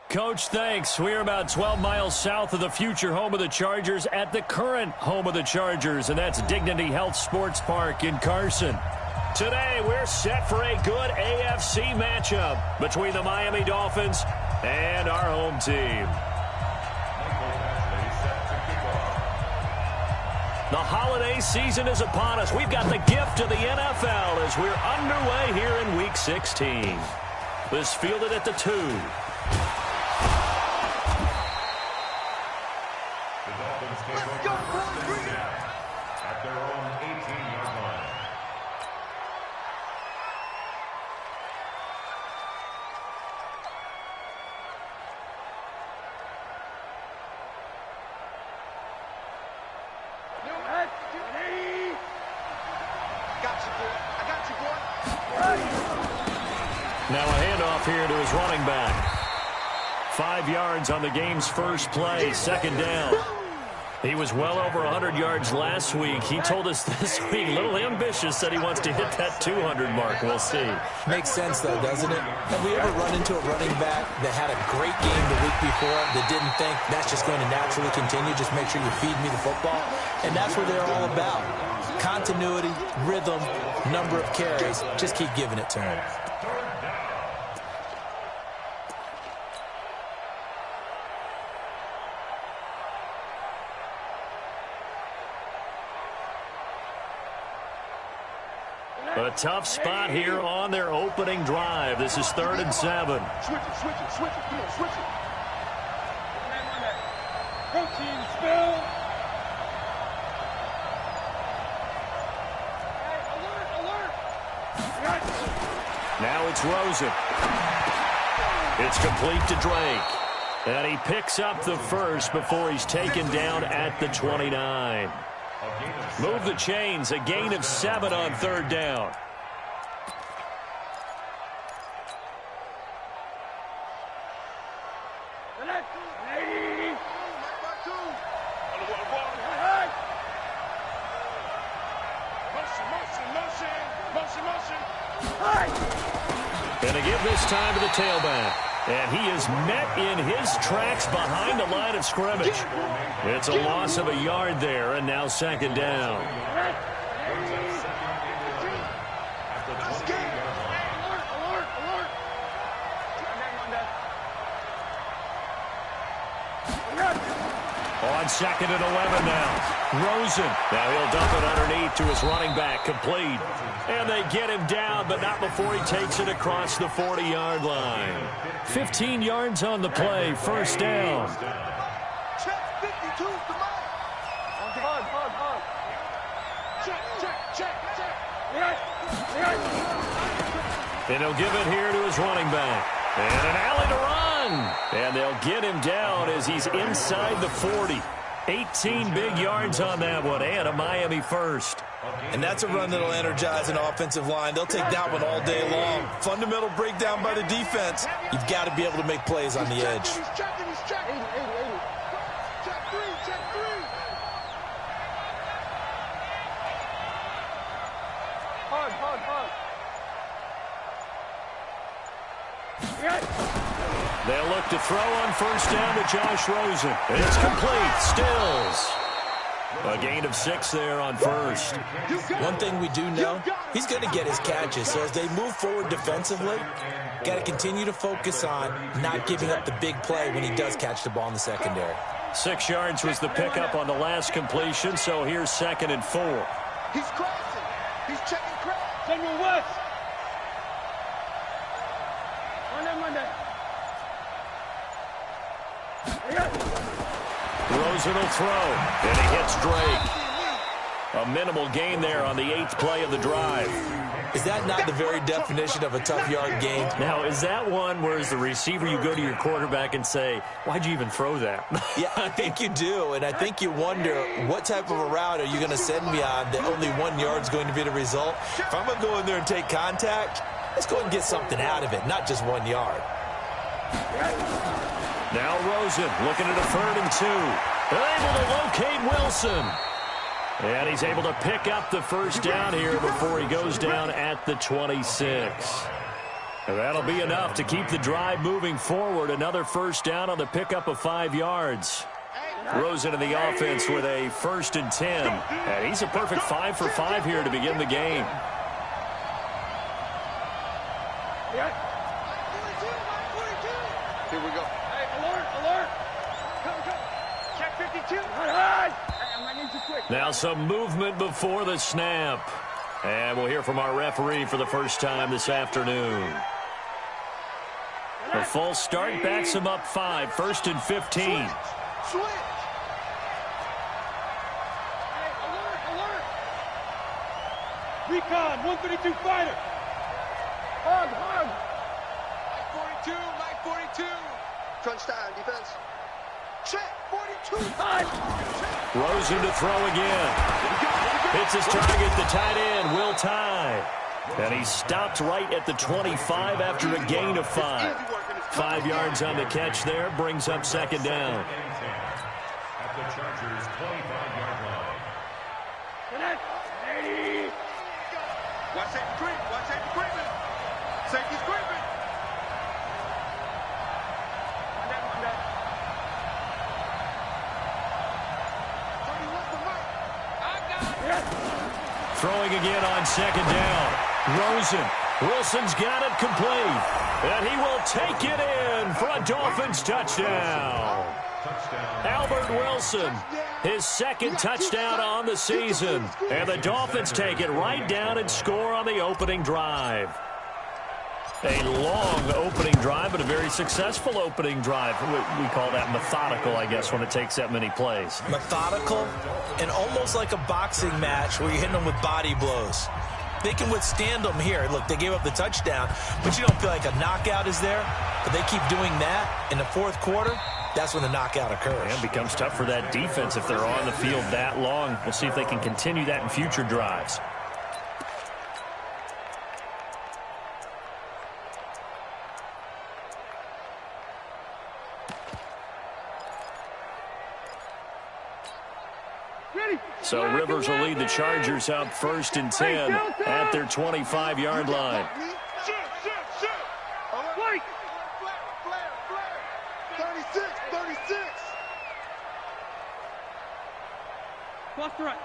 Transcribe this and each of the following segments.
Coach, thanks. We're about 12 miles south of the future home of the Chargers at the current home of the Chargers, and that's Dignity Health Sports Park in Carson. Today, we're set for a good AFC matchup between the Miami Dolphins and our home team. The holiday season is upon us. We've got the gift of the NFL as we're underway here in Week 16. This fielded at the 2. Let's go, boys. Bring it. At their own 18-yard line. Now a handoff here to his running back. 5 yards on the game's first play, second down. He was well over 100 yards last week. He told us this week, a little ambitious, said he wants to hit that 200 mark. We'll see. Makes sense, though, doesn't it? Have we ever run into a running back that had a great game the week before that didn't think that's just going to naturally continue? Just make sure you feed me the football. And that's what they're all about. Continuity, rhythm, number of carries. Just keep giving it to him. A tough spot here on their opening drive. This is 3rd and 7. Switch it, switch it, switch it. Come on, switch it. Protein spill. Alert, alert. Now it's Rosen. It's complete to Drake. And he picks up the first before he's taken down at the 29. Move the chains, a gain of 7 on 3rd down. Gonna give this time to the tailback. And he is met in his tracks behind the line of scrimmage. It's a loss of a yard there, and now 2nd down. On 2nd and 11 now. Rosen. Now he'll dump it underneath to his running back, complete. And they get him down, but not before he takes it across the 40-yard line. 15 yards on the play, 1st down. Check 52, come on. Hug. Check. And he'll give it here to his running back. And an alley to run. And they'll get him down as he's inside the 40. 18 big yards on that one, and a Miami first. And that's a run that'll energize an offensive line. They'll take that one all day long. Fundamental breakdown by the defense. You've got to be able to make plays on the edge. He's checking. Check three. Hug. They'll look to throw on 1st down to Josh Rosen. It's complete. Stills. A gain of 6 there on 1st. One thing we do know, he's going to get his catches. So as they move forward defensively, got to continue to focus on not giving up the big play when he does catch the ball in the secondary. 6 yards was the pickup on the last completion, so here's 2nd and 4. He's crossing. He's checking cross. General West. Monday. Rosen will throw, and he hits Drake. A minimal gain there on the 8th play of the drive. Is that not the very definition of a tough yard gain? Now, is that one where as the receiver you go to your quarterback and say, why'd you even throw that? Yeah, I think you do, and I think you wonder what type of a route are you going to send me on that only 1 yard's going to be the result? If I'm going to go in there and take contact, let's go and get something out of it, not just 1 yard. Now Rosen looking at a 3rd and 2. They're able to locate Wilson. And he's able to pick up the first down here before he goes down at the 26. And that'll be enough to keep the drive moving forward. Another first down on the pickup of 5 yards. Throws into the offense with a 1st and 10. And he's a perfect 5 for 5 here to begin the game. Here we go. Hey, alert. Come. Check 52. I'm going to need you quick. Now some movement before the snap. And we'll hear from our referee for the first time this afternoon. The false start backs him up 5, 1st and 15. Switch. Hey, alert. Recon, 132 fighter. Hug. Mike 42. Crunch time, defense. Check 42. Rosen to throw again. Hits his target, the tight end, Will Tye. And he stopped right at the 25 after a gain of 5. 5 yards on the catch there, brings up 2nd down. At the Chargers' 25-yard line. Watch safety creep. Safety's creeping. On that. 31 for Mike. I got it. Throwing again on 2nd down. Rosen. Wilson's got it complete. And he will take it in for a Dolphins touchdown. Albert Wilson, his 2nd touchdown on the season. And the Dolphins take it right down and score on the opening drive. A long opening drive, but a very successful opening drive. We call that methodical, I guess, when it takes that many plays. Methodical and almost like a boxing match where you're hitting them with body blows. They can withstand them here. Look, they gave up the touchdown, but you don't feel like a knockout is there. But they keep doing that in the 4th quarter. That's when the knockout occurs. And it becomes tough for that defense if they're on the field that long. We'll see if they can continue that in future drives. So Rivers will lead the Chargers up 1st and 10 at their 25-yard line. Shoot. 36. Cross the right.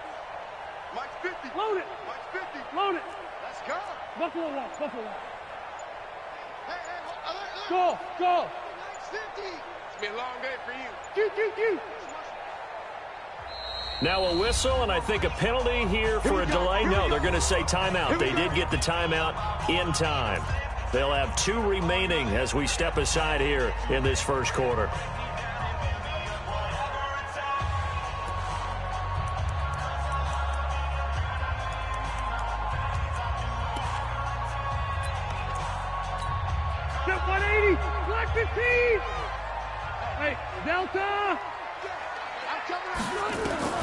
Mike's 50. Load it. Mike's 50. Load it. Let's go. Buffalo one. Hey. Go. Mike's 50. It's been a long day for you. Q. Now a whistle, and I think a penalty here for a delay. No, they're going to say timeout. They did get the timeout in time. They'll have 2 remaining as we step aside here in this 1st quarter. Step 180. Black 15. Hey, Delta. I'm coming out.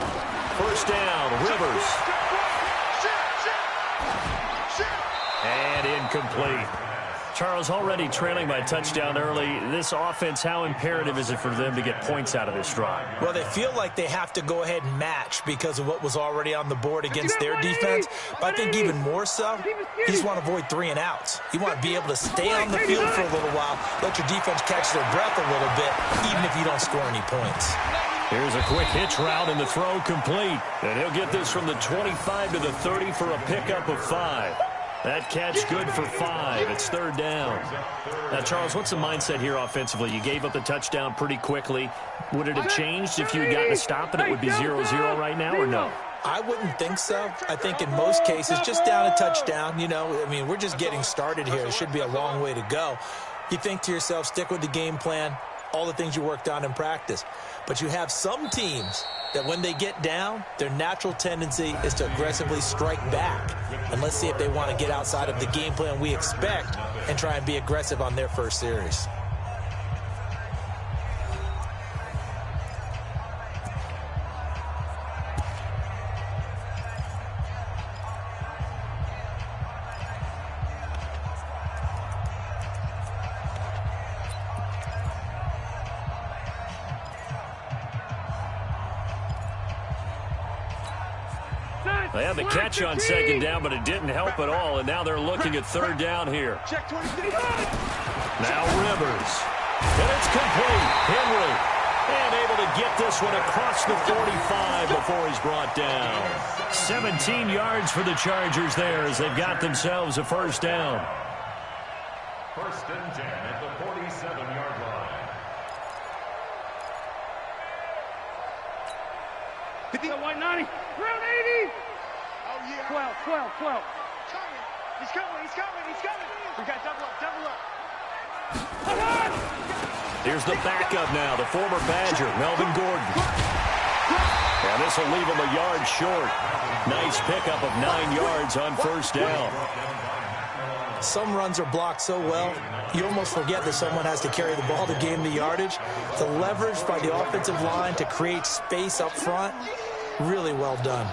1st down, Rivers. And incomplete. Charles, already trailing by touchdown early. This offense, how imperative is it for them to get points out of this drive? Well, they feel like they have to go ahead and match because of what was already on the board against their defense. But I think even more so, you just want to avoid 3 and outs. You want to be able to stay on the field for a little while, let your defense catch their breath a little bit, even if you don't score any points. Here's a quick hitch route, and the throw complete. And he'll get this from the 25 to the 30 for a pickup of 5. That catch good for 5. It's 3rd down. Now, Charles, what's the mindset here offensively? You gave up the touchdown pretty quickly. Would it have changed if you had gotten a stop and it would be 0-0 right now, or no? I wouldn't think so. I think in most cases, just down a touchdown, we're just getting started here. It should be a long way to go. You think to yourself, stick with the game plan, all the things you worked on in practice. But you have some teams that when they get down, their natural tendency is to aggressively strike back. And let's see if they want to get outside of the game plan we expect and try and be aggressive on their first series. They had the catch on second down, but it didn't help at all, and now they're looking at third down here. Check 26. Now Rivers. And it's complete. Henry. And able to get this one across the 45 before he's brought down. 17 yards for the Chargers there as they've got themselves a first down. First and 10 at the 47-yard line. 50, white 90, round 80. Oh, yeah. 12. He's coming. We got double up. Here's the backup now, the former Badger, Melvin Gordon. And this will leave him a yard short. Nice pickup of 9 yards on first down. Some runs are blocked so well, you almost forget that someone has to carry the ball to gain the yardage. The leverage by the offensive line to create space up front, really well done.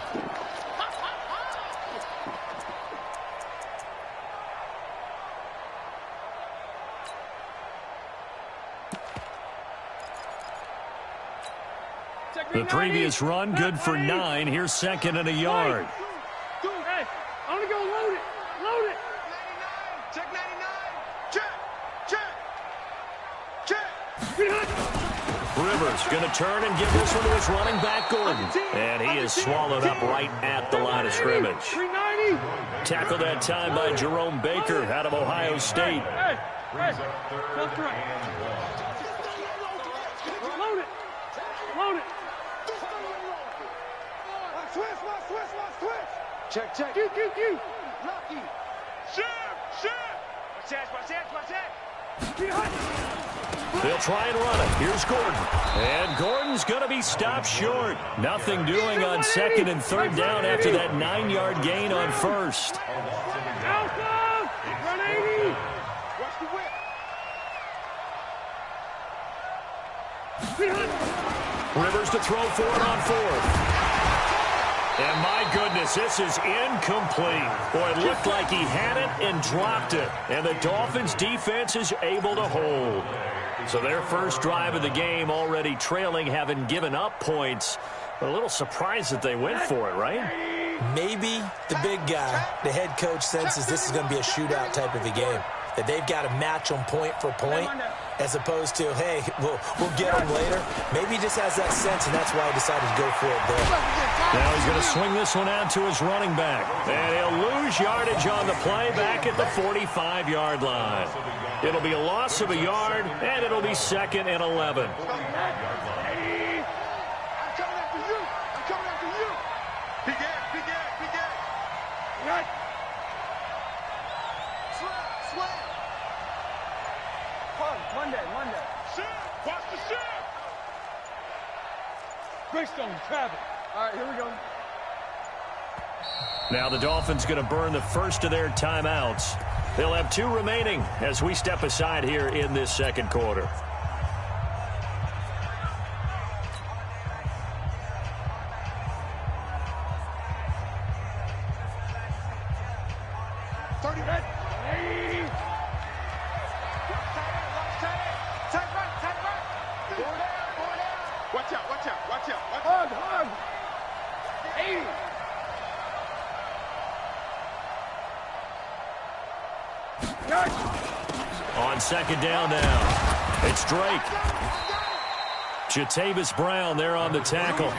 The previous run, good for 9. Here's second and a yard. Hey, I'm going to go load it. 99. Check 99. Check. Rivers going to turn and give this one to his running back, Gordon. And he is swallowed up right at the line of scrimmage. 390. Tackled that time by Jerome Baker out of Ohio State. Hey, left right. Load it. Check. Q. Lucky. Shoot. Watch that. They'll try and run it. Here's Gordon. And Gordon's going to be stopped short. Nothing doing on second and third down after that 9-yard gain on first. Alpha, run 80. Watch the whip. Rivers to throw for it on fourth. And my goodness, this is incomplete. Boy, it looked like he had it and dropped it. And the Dolphins defense is able to hold. So their first drive of the game already trailing, having given up points. But a little surprised that they went for it, right? Maybe the big guy, the head coach, senses this is going to be a shootout type of a game. That they've got to match them point for point, as opposed to, hey, we'll get them later. Maybe he just has that sense, and that's why he decided to go for it there. Now he's going to swing this one out to his running back. And he'll lose yardage on the play back at the 45-yard line. It'll be a loss of a yard, and it'll be second and 11. I'm coming after you. Big ass. Right. Slam. Monday. Shoot. Watch the shoot. Greystone, travel. All right, here we go. Now the Dolphins going to burn the first of their timeouts. They'll have 2 remaining as we step aside here in this second quarter. Watch out. Hug. 80. On second down now, it's Drake. Jatavis Brown there on the tackle.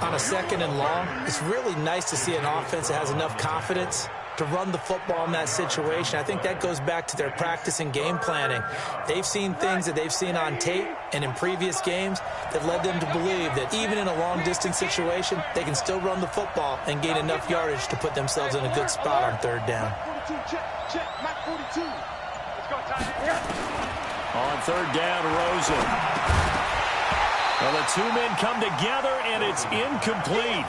On a second and long, it's really nice to see an offense that has enough confidence to run the football in that situation. I think that goes back to their practice and game planning. They've seen things that they've seen on tape and in previous games that led them to believe that even in a long-distance situation, they can still run the football and gain enough yardage to put themselves in a good spot on third down. 42, check. Mike 42. Let's go, Tyler. On third down, Rosen. Well, the 2 men come together, and it's incomplete.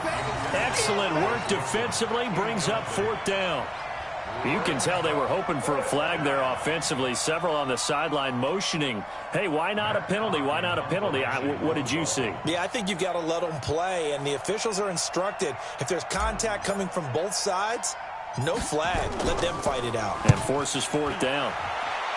Excellent work defensively, brings up fourth down. You can tell they were hoping for a flag there offensively. Several on the sideline motioning, hey, why not a penalty? Why not a penalty? What did you see? Yeah, I think you've got to let them play, and the officials are instructed, if there's contact coming from both sides, no flag. Let them fight it out. And forces fourth down.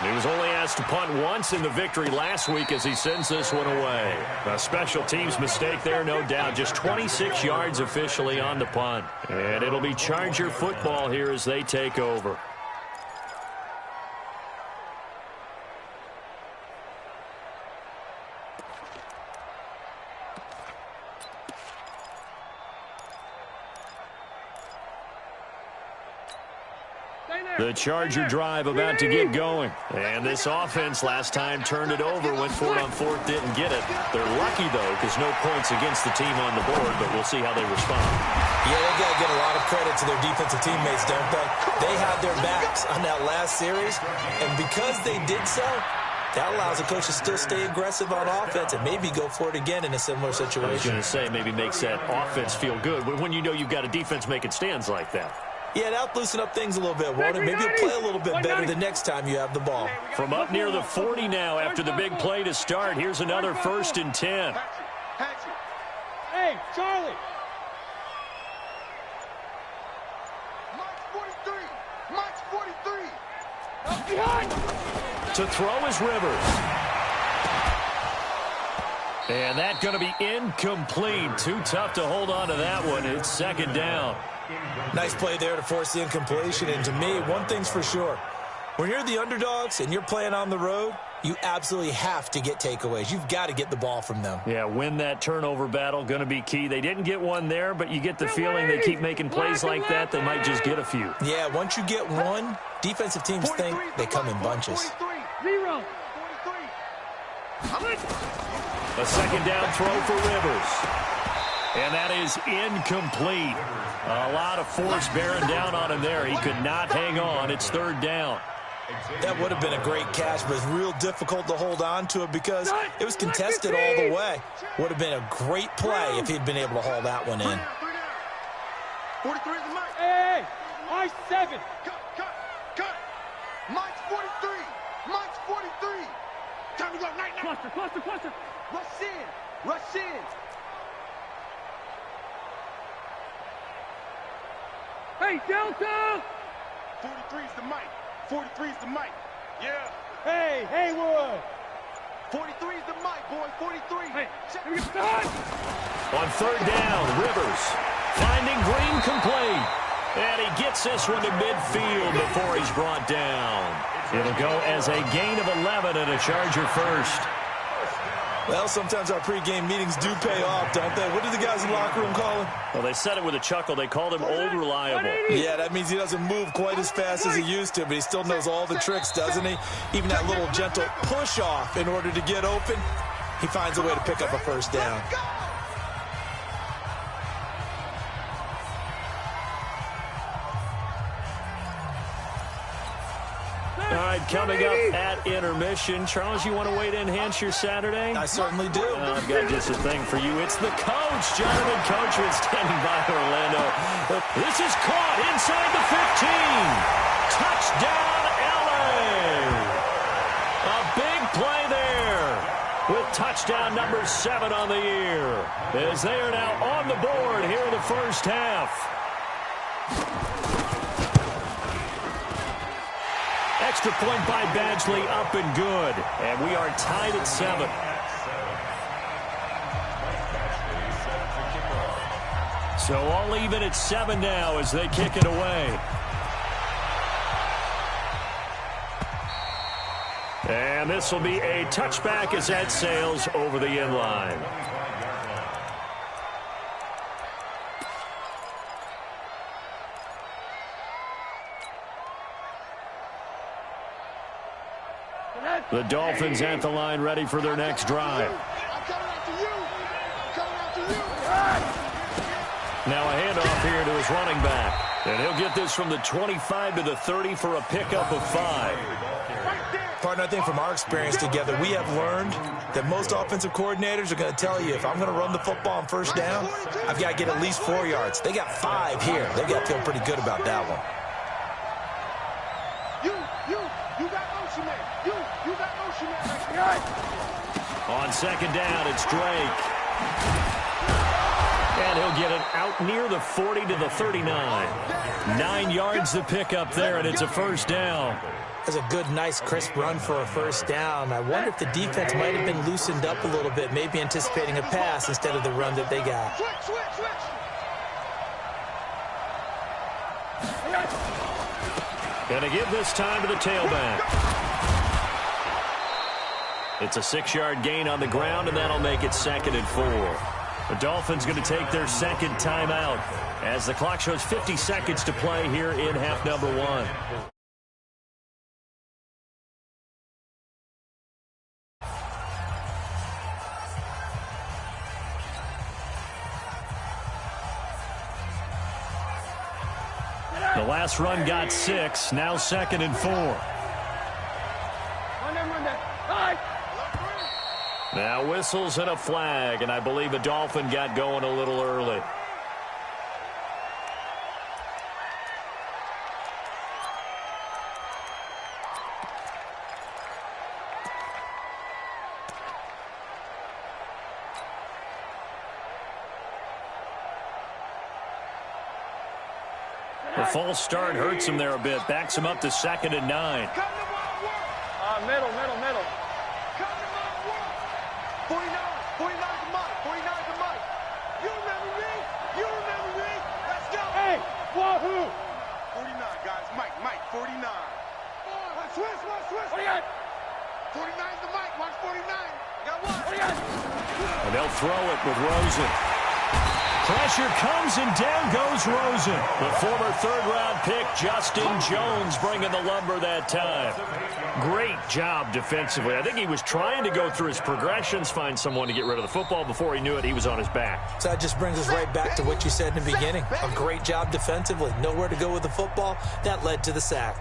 He was only asked to punt once in the victory last week as he sends this one away. A special teams mistake there, no doubt. Just 26 yards officially on the punt. And it'll be Charger football here as they take over. The Charger drive about to get going. And this offense last time turned it over, went for it on fourth, didn't get it. They're lucky, though, because no points against the team on the board, but we'll see how they respond. Yeah, they've got to get a lot of credit to their defensive teammates, don't they? They had their backs on that last series, and because they did so, that allows the coach to still stay aggressive on offense and maybe go for it again in a similar situation. I was going to say, maybe makes that offense feel good when you know you've got a defense making stands like that. Yeah, that'll loosen up things a little bit, won't it? Maybe you'll play a little bit better the next time you have the ball. From up near the 40 now after the big play to start, here's another 1st and 10. Hey, Charlie. Mike's 43. Mike's 43. Up behind. To throw is Rivers. And that's going to be incomplete. Too tough to hold on to that one. It's 2nd down. Nice play there to force the incompletion. And to me, one thing's for sure. When you're the underdogs and you're playing on the road, you absolutely have to get takeaways. You've got to get the ball from them. Yeah, win that turnover battle, going to be key. They didn't get one there, but you get the feeling they keep making plays like that, they might just get a few. Yeah, once you get one, defensive teams think they come in bunches. 0. A 2nd down throw for Rivers. And that is incomplete. A lot of force bearing down on him there. He could not hang on. It's 3rd down. That would have been a great catch, but it's real difficult to hold on to it because it was contested all the way. Would have been a great play if he'd been able to haul that one in. 43 is Mike. Hey, Mike's 7. Cut. Mike's 43. Mike's 43. Time to go. Night. Cluster. Rush in. Hey, Delta. 43 is the Mike. 43 is the Mike. Yeah. Hey, Haywood. 43 is the Mike, boy. 43. Hey, here we go. On 3rd down, Rivers finding Green complete. And he gets this one to midfield before he's brought down. It'll go as a gain of 11 and a Charger first. Well, sometimes our pregame meetings do pay off, don't they? What do the guys in the locker room call him? Well, they said it with a chuckle. They called him Old Reliable. Yeah, that means he doesn't move quite as fast as he used to, but he still knows all the tricks, doesn't he? Even that little gentle push-off in order to get open, he finds a way to pick up a 1st down. All right, coming up at intermission. Charles, you want to wait to enhance your Saturday? I certainly do. I've got just a thing for you. It's the coach, Jonathan Coachman, standing by Orlando. This is caught inside the 15. Touchdown, LA. A big play there with touchdown number 7 on the year. As they are now on the board here in the first half. Extra point by Badgley, up and good. And we are tied at 7. So all even at 7 now as they kick it away. And this will be a touchback as that sails over the end line. The Dolphins at the line ready for their next drive. Now a handoff here to his running back. And he'll get this from the 25 to the 30 for a pickup of 5. Partner, I think from our experience together, we have learned that most offensive coordinators are going to tell you, if I'm going to run the football on 1st down, I've got to get at least 4 yards. They got 5 here. They've got to feel pretty good about that one. You got motion man. You got motion man. On 2nd down, it's Drake. And he'll get it out near the 40 to the 39. 9 yards to pick up there, and it's a 1st down. That's a good, nice, crisp run for a first down. I wonder if the defense might have been loosened up a little bit, maybe anticipating a pass instead of the run that they got. Going to give this time to the tailback. It's a 6-yard gain on the ground, and that'll make it 2nd and 4. The Dolphins going to take their second timeout as the clock shows 50 seconds to play here in half number 1. The last run got 6, now 2nd and 4. Now whistles and a flag, and I believe a Dolphin got going a little early. The false start hurts him there a bit. Backs him up to 2nd and 9. Middle. 49 to Mike. 49 to Mike. You remember me? You remember me? Let's go. Hey, wahoo. 49, guys. Mike, 49. Switch. What do you got? 49 to Mike. Watch 49. Got one. What do you got? And they'll throw it with Rosen. Pressure comes, and down goes Rosen. The former third-round pick, Justin Jones, bringing the lumber that time. Great job defensively. I think he was trying to go through his progressions, find someone to get rid of the football. Before he knew it, he was on his back. So that just brings us right back to what you said in the beginning. A great job defensively. Nowhere to go with the football. That led to the sack.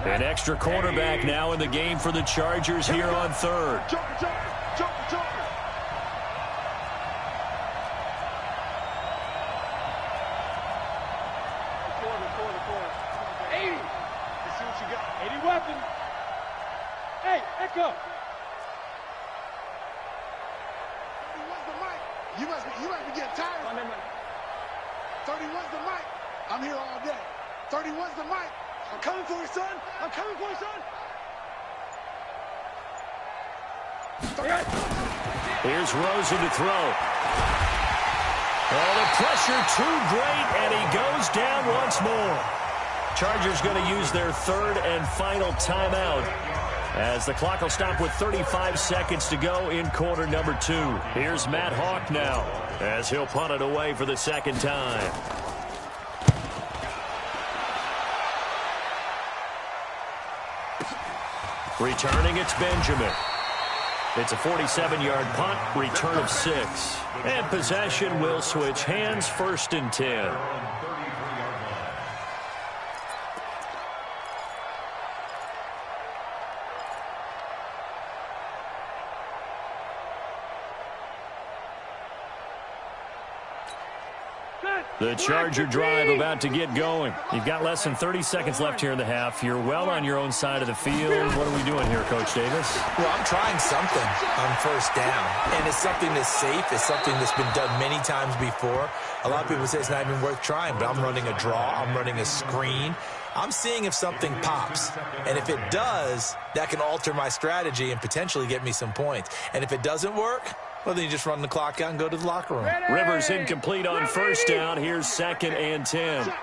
An extra cornerback now in the game for the Chargers here on third. Joker. 80. Let's see what you got. 80 weapon. Hey, Echo. 31's the mic. You must be getting tired. 31's the mic. I'm here all day. 31's the mic. I'm coming for you, son. I'm coming for you, son. Here's Rosen to throw. Oh, the pressure too great, and he goes down once more. Chargers going to use their third and final timeout as the clock will stop with 35 seconds to go in quarter number 2. Here's Matt Hawk now as he'll punt it away for the second time. Returning, it's Benjamin. It's a 47-yard punt, return of 6. And possession will switch hands, 1st and 10. The Charger drive about to get going. You've got less than 30 seconds left here in the half. You're well on your own side of the field. What are we doing here, Coach Davis? Well, I'm trying something on first down, and it's something that's safe. It's something that's been done many times before. A lot of people say it's not even worth trying, but I'm running a draw. I'm running a screen. I'm seeing if something pops, and if it does, that can alter my strategy and potentially get me some points. And if it doesn't work, well, then you just run the clock out and go to the locker room. Rivers incomplete on first down. Here's 2nd and 10. Check.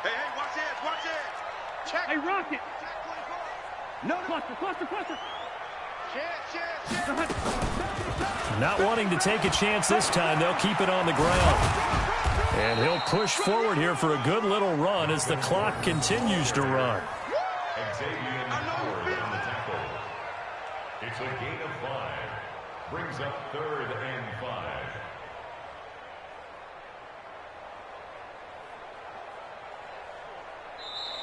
Hey, watch it. Check. Hey, Rocket. No. Cluster. Check. Not wanting to take a chance this time, they'll keep it on the ground. And he'll push forward here for a good little run as the clock continues to run. Xavier Howard on the tackle. It's a gain of 5. Brings up 3rd and 5.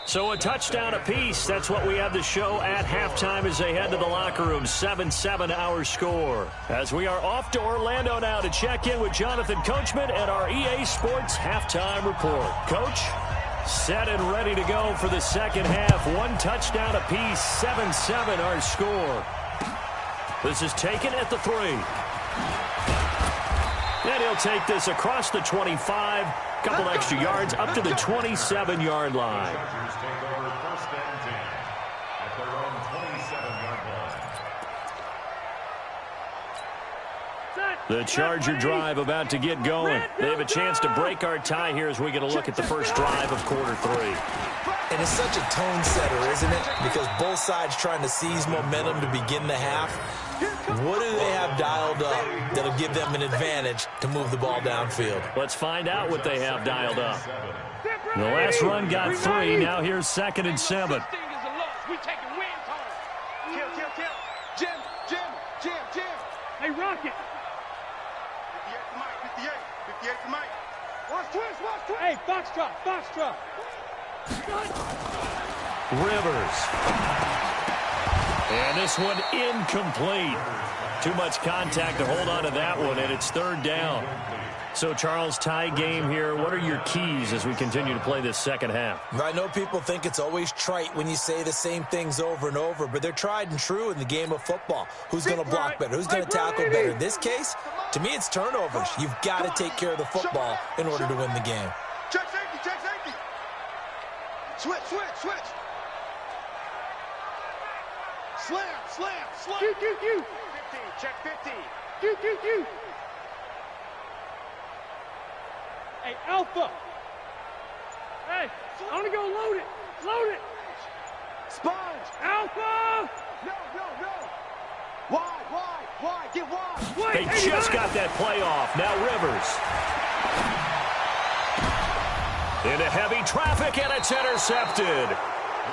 So a touchdown apiece. That's what we have to show at halftime as they head to the locker room. 7-7 our score. As we are off to Orlando now to check in with Jonathan Coachman and our EA Sports halftime report. Coach, set and ready to go for the second half. 1 touchdown apiece. 7-7 our score. This is taken at the 3. And he'll take this across the 25. Couple extra yards up to the 27-yard line. Chargers take over The Charger drive about to get going. They have a chance to break our tie here as we get a look at the first drive of quarter 3. And it's such a tone setter, isn't it? Because both sides trying to seize momentum to begin the half. What do they have dialed up that'll give them an advantage to move the ball downfield? Let's find out what they have dialed up. The last run got 3. Now here's 2nd and 7. Hey, Rocket. 58 to Mike. Watch twist, watch twist. Hey, foxtrot, foxtrot. Rivers. And this one incomplete. Too much contact to hold on to that one, and it's 3rd down. So, Charles, tie game here. What are your keys as we continue to play this second half? I know people think it's always trite when you say the same things over and over, but they're tried and true in the game of football. Who's going to block better? Who's going to tackle better? In this case, to me, it's turnovers. You've got to take care of the football in order to win the game. Check safety, check safety. Switch, switch, switch. Slam, slam, slam. Q, Q, Q. 15, check 15. Q, Q, Q. Hey, Alpha. Hey, I want to go load it. Load it. Sponge. Alpha. No, no, no. Wide, get wide. They just got that play off. Now Rivers. Into heavy traffic, and it's intercepted.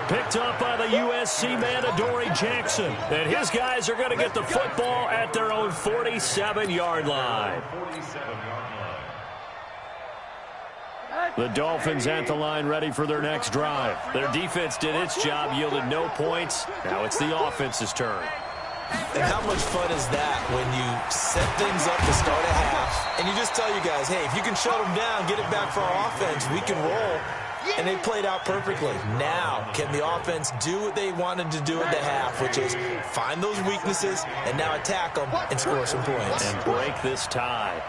Picked up by the USC man, Adoree Jackson. And his guys are going to get the football at their own 47-yard line. The Dolphins at the line ready for their next drive. Their defense did its job, yielded no points. Now it's the offense's turn. And how much fun is that when you set things up to start a half, and you just tell you guys, hey, if you can shut them down, get it back for our offense, we can roll. And they played out perfectly. Now, can the offense do what they wanted to do at the half, which is find those weaknesses and now attack them and score some points. And break this tie.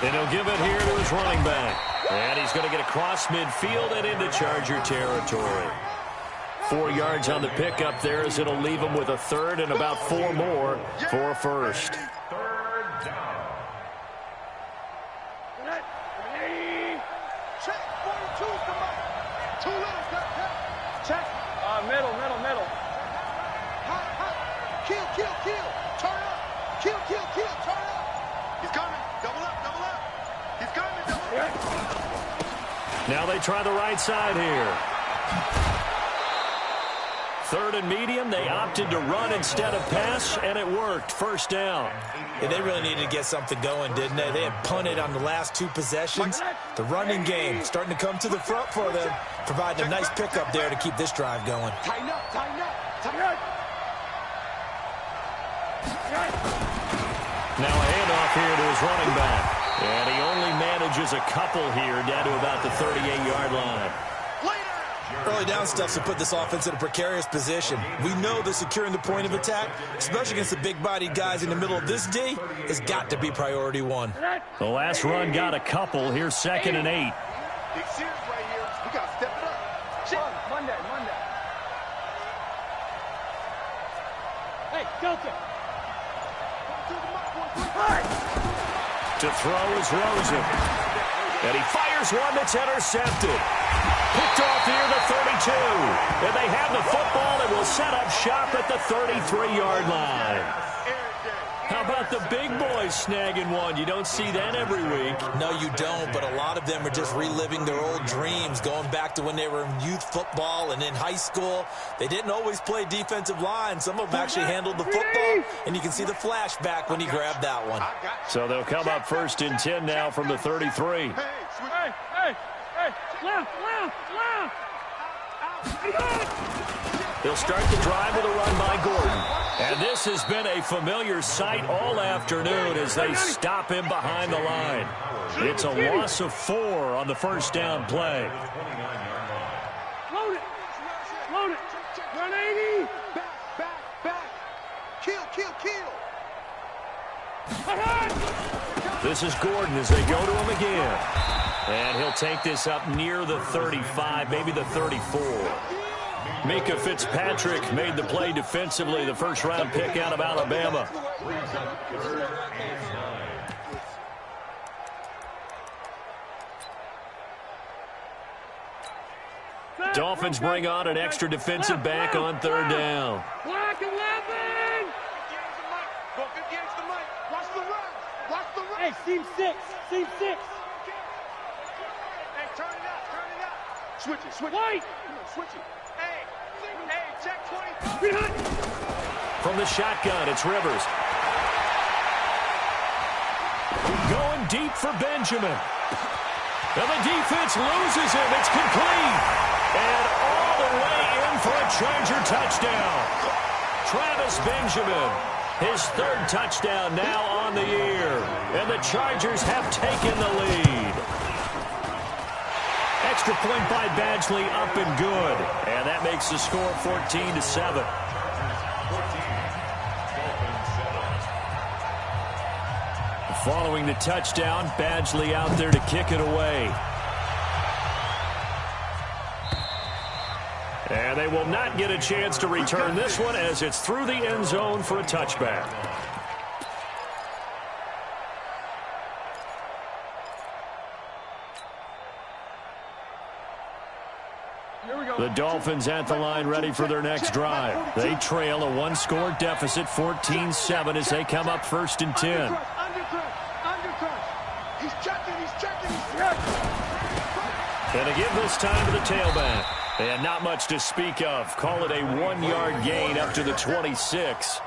And he'll give it here to his running back. And he's going to get across midfield and into Charger territory. 4 yards on the pickup there as it'll leave him with a 3rd and about 4 more for a first. 3rd down. Check 42 to Mike. 2 little, check. Middle. Hot. Kill. Turn up. Kill. Turn up. He's coming. Double up. He's coming. Double up. Now they try the right side here. 3rd and medium. They opted to run instead of pass, and it worked. First down. Yeah, they really needed to get something going, didn't they? They had punted on the last 2 possessions. The running game starting to come to the front for them, providing a nice pickup there to keep this drive going. Tighten up. Now a handoff here to his running back. And he only manages a couple here down to about the 38-yard line. Early down stuff to put this offense in a precarious position. We know that securing the point of attack, especially against the big-bodied guys in the middle of this D, has got to be priority 1. The last run got a couple. Here's 2nd and 8. Big series right here. We got to step it up. Check. Monday. Hey, Delta. To throw is Rosen. And he fires one that's intercepted. Picked off here the 32. And they have the football and will set up shop at the 33-yard line. How about the big boys snagging one? You don't see that every week. No, you don't, but a lot of them are just reliving their old dreams, going back to when they were in youth football and in high school. They didn't always play defensive line. Some of them actually handled the football, and you can see the flashback when he grabbed that one. So they'll come up 1st and 10 now from the 33. Hey, left. They'll start the drive with a run by Gordon. And this has been a familiar sight all afternoon as they stop him behind the line. It's a loss of 4 on the first down play. Load it. 180. Back. Kill. This is Gordon as they go to him again. And he'll take this up near the 35, maybe the 34. Mika Fitzpatrick made the play defensively, the first-round pick out of Alabama. Dolphins bring on an extra defensive back on third down. Block 11! Go 50 against the mic. Watch the run. Watch the run. Hey, seam 6. Seam 6. Hey, turn it up. Turn it up. Switch it. Switch it. White. Come on, switch it. Hey, check 20. Behind. From the shotgun, it's Rivers. Going deep for Benjamin. And the defense loses him. It's complete. And all the way in for a Charger touchdown. Travis Benjamin, his third touchdown now on the year. And the Chargers have taken the lead. Extra point by Badgley, up and good. And that makes the score 14-7. Following the touchdown, Badgley out there to kick it away. And they will not get a chance to return this one as it's through the end zone for a touchback. The Dolphins at the line ready for their next drive. They trail a one-score deficit, 14-7, as they come up 1st and 10. He's checking. He's checking. And to give this time to the tailback. And not much to speak of. Call it a 1-yard gain up to the 26.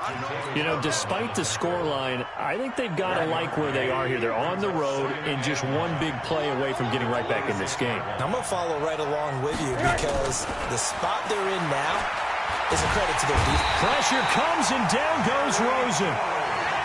You know, despite the scoreline, I think they've got to like where they are here. They're on the road and just one big play away from getting right back in this game. I'm going to follow right along with you because the spot they're in now is a credit to their defense. Pressure comes and down goes Rosen.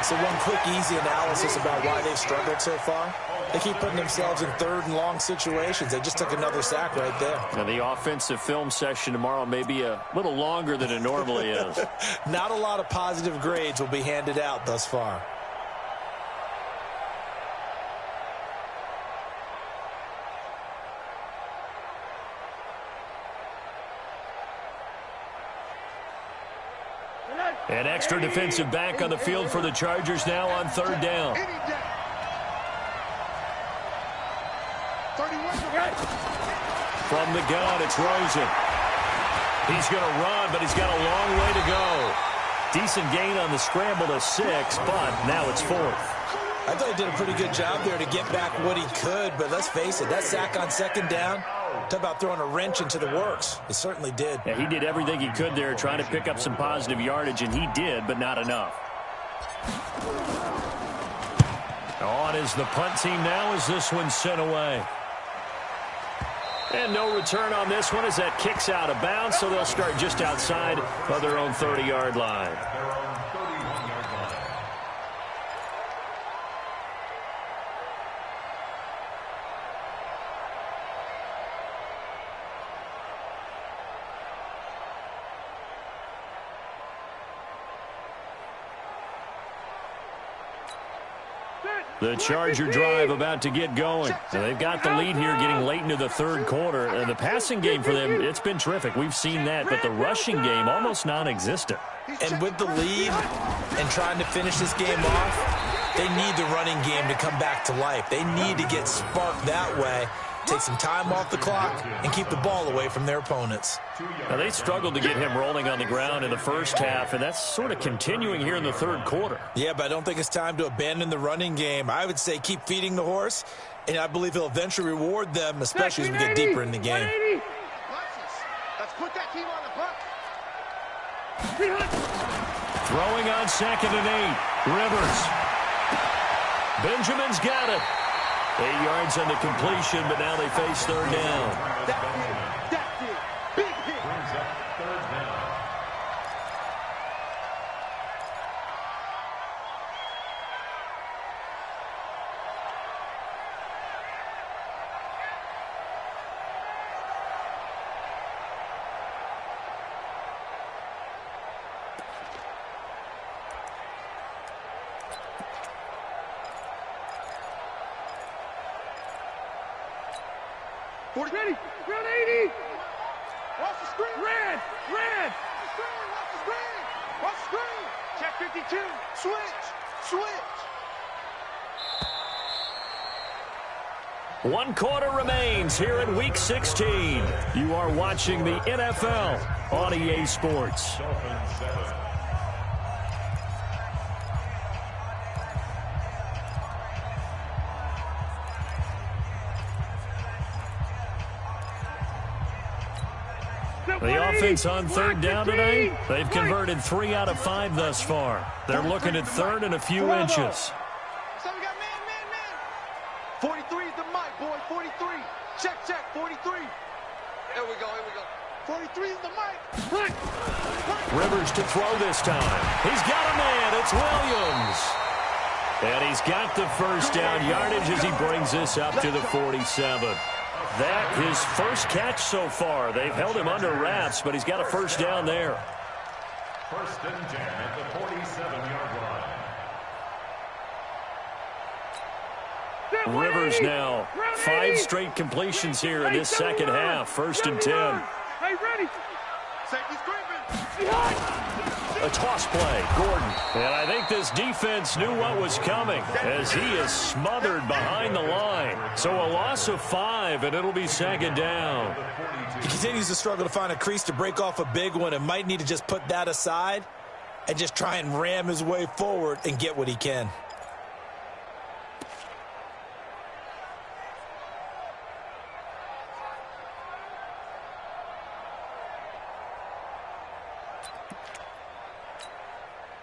So one quick, easy analysis about why they've struggled so far. They keep putting themselves in 3rd and long situations. They just took another sack right there. Now, the offensive film session tomorrow may be a little longer than it normally is. Not a lot of positive grades will be handed out thus far. An extra defensive back on the field for the Chargers now on 3rd down. From the gun, it's Rosen. He's going to run, but he's got a long way to go. Decent gain on the scramble to 6, but now it's 4th. I thought he did a pretty good job there to get back what he could, but let's face it, that sack on 2nd down, talk about throwing a wrench into the works. It certainly did. Yeah, he did everything he could there trying to pick up some positive yardage, and he did, but not enough. On is the punt team now as this one's sent away. And no return on this one as that kicks out of bounds, so they'll start just outside of their own 30-yard line. The Charger drive about to get going. Now, they've got the lead here getting late into the 3rd quarter. The passing game for them, it's been terrific. We've seen that, but the rushing game almost non-existent. And with the lead and trying to finish this game off, they need the running game to come back to life. They need to get sparked that way, take some time off the clock, and keep the ball away from their opponents. Now, they struggled to get him rolling on the ground in the first half, and that's sort of continuing here in the 3rd quarter. Yeah, but I don't think it's time to abandon the running game. I would say keep feeding the horse, and I believe he'll eventually reward them, especially as we get deeper in the game. Let's put that team on the buck. Throwing on 2nd and 8. Rivers. Benjamin's got it. 8 yards on the completion, but now they face 3rd down. That's it. Big hit. Brings up 3rd down. Ready, round 80. Watch the screen. Red! Red! Watch the screen. Watch the screen. Check 52. Switch. Switch. 1 quarter remains here in Week 16. You are watching the NFL on EA Sports. Dolphins 7. The offense on third down tonight, they've converted 3 out of 5 thus far. They're looking at third and a few inches. So we got man. 43 is the mic, boy. 43. Check. 43. Here we go. 43 is the mic. Rivers to throw this time. He's got a man. It's Williams. And he's got the first down yardage as he brings this up to the 47. That his first catch so far. They've held him under wraps, but he's got a first down there. First and 10 at the 47-yard line. Rivers now 5 straight completions here in this second half. First and 10. Hey, ready. Safety's creeping. Behind. A toss play, Gordon. And I think this defense knew what was coming as he is smothered behind the line. So a loss of 5, and it'll be second down. He continues to struggle to find a crease to break off a big one and might need to just put that aside and just try and ram his way forward and get what he can.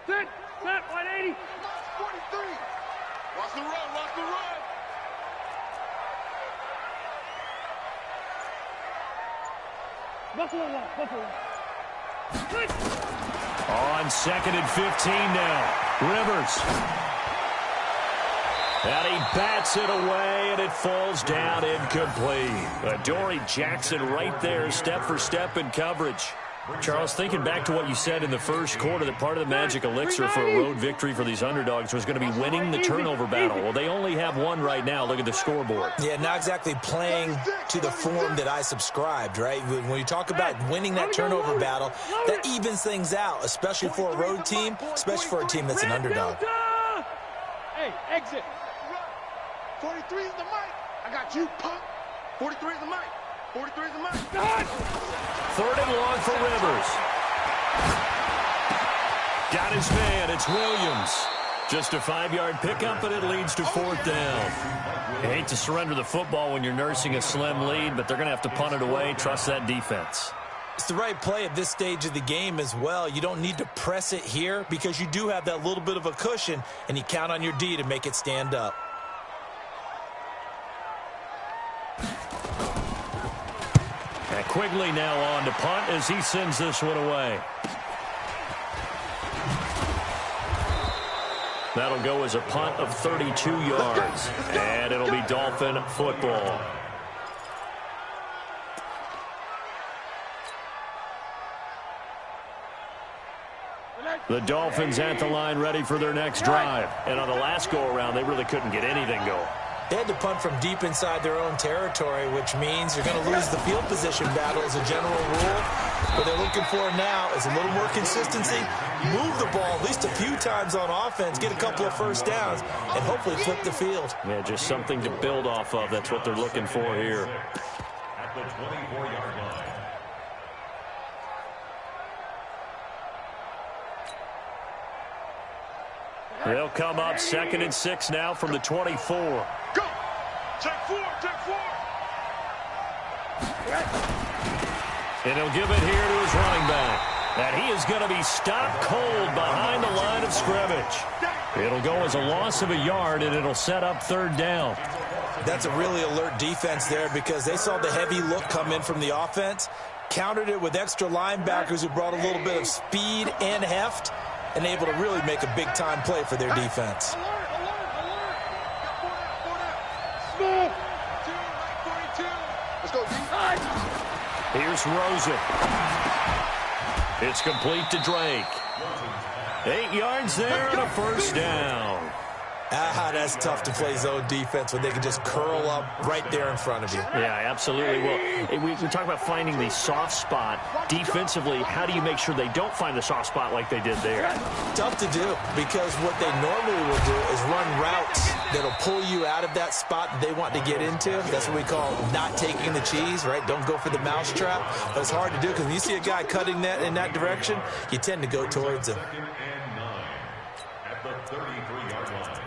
Set, 180. 43. Watch the run. Buffalo one. Good. On second and 15 now. Rivers. And he bats it away, and it falls down incomplete. Adoree Jackson right there, step for step in coverage. Charles, thinking back to what you said in the first quarter, that part of the magic elixir for a road victory for these underdogs was going to be winning the turnover battle. Well, they only have one right now. Look at the scoreboard. Yeah, not exactly playing to the form that I subscribed, right? When you talk about winning that turnover battle, that evens things out, especially for a road team, especially for a team that's an underdog. Hey, exit. 43 is the mic. I got you, punk. 43 is the mic. 43 is the mic. Third and long for Rivers. Got his man. It's Williams. Just a 5-yard pickup, and it leads to fourth down. You hate to surrender the football when you're nursing a slim lead, but they're going to have to punt it away. Trust that defense. It's the right play at this stage of the game as well. You don't need to press it here because you do have that little bit of a cushion, and you count on your D to make it stand up. And Quigley now on to punt as he sends this one away. That'll go as a punt of 32 yards, and it'll be Dolphin football. The Dolphins at the line ready for their next drive. And on the last go-around, they really couldn't get anything going. They had to punt from deep inside their own territory, which means you're going to lose the field position battle as a general rule. What they're looking for now is a little more consistency, move the ball at least a few times on offense, get a couple of first downs, and hopefully flip the field. Yeah, just something to build off of. That's what they're looking for here. At the 24-yard line. They'll come up 2nd and 6 now from the 24. Go. Check 4. And he'll give it here to his running back. And he is going to be stopped cold behind the line of scrimmage. It'll go as a loss of a yard, and it'll set up third down. That's a really alert defense there because they saw the heavy look come in from the offense, countered it with extra linebackers who brought a little bit of speed and heft, and able to really make a big-time play for their defense. Let's go, D. Here's Rosen. It's complete to Drake. 8 yards there and a first down. That's tough to play zone defense when they can just curl up right there in front of you. Yeah, absolutely. Well, we talk about finding the soft spot. Defensively, how do you make sure they don't find the soft spot like they did there? Tough to do, because what they normally will do is run routes that'll pull you out of that spot that they want to get into. That's what we call not taking the cheese, right? Don't go for the mousetrap. But it's hard to do because when you see a guy cutting that in that direction, you tend to go towards him. 2nd and 9 at the 33-yard line.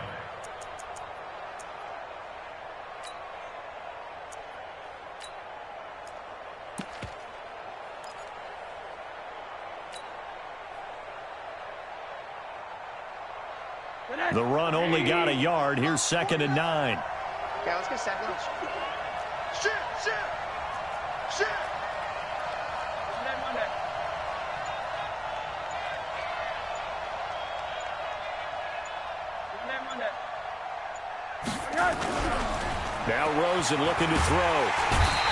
The run only got a yard. Here's 2nd and 9. Okay, let's get second. Shit! Now Rosen looking to throw.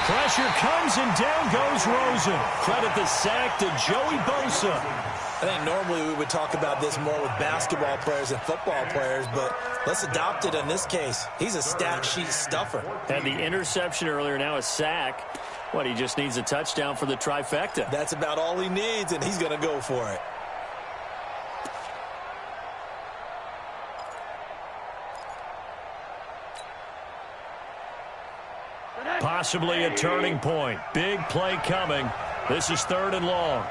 Pressure comes and down goes Rosen. Credit the sack to Joey Bosa. I think normally we would talk about this more with basketball players and football players, but let's adopt it in this case. He's a stat sheet stuffer. Had the interception earlier, now a sack. What, he just needs a touchdown for the trifecta. That's about all he needs, and he's going to go for it. Possibly a turning point. Big play coming. This is 3rd and long.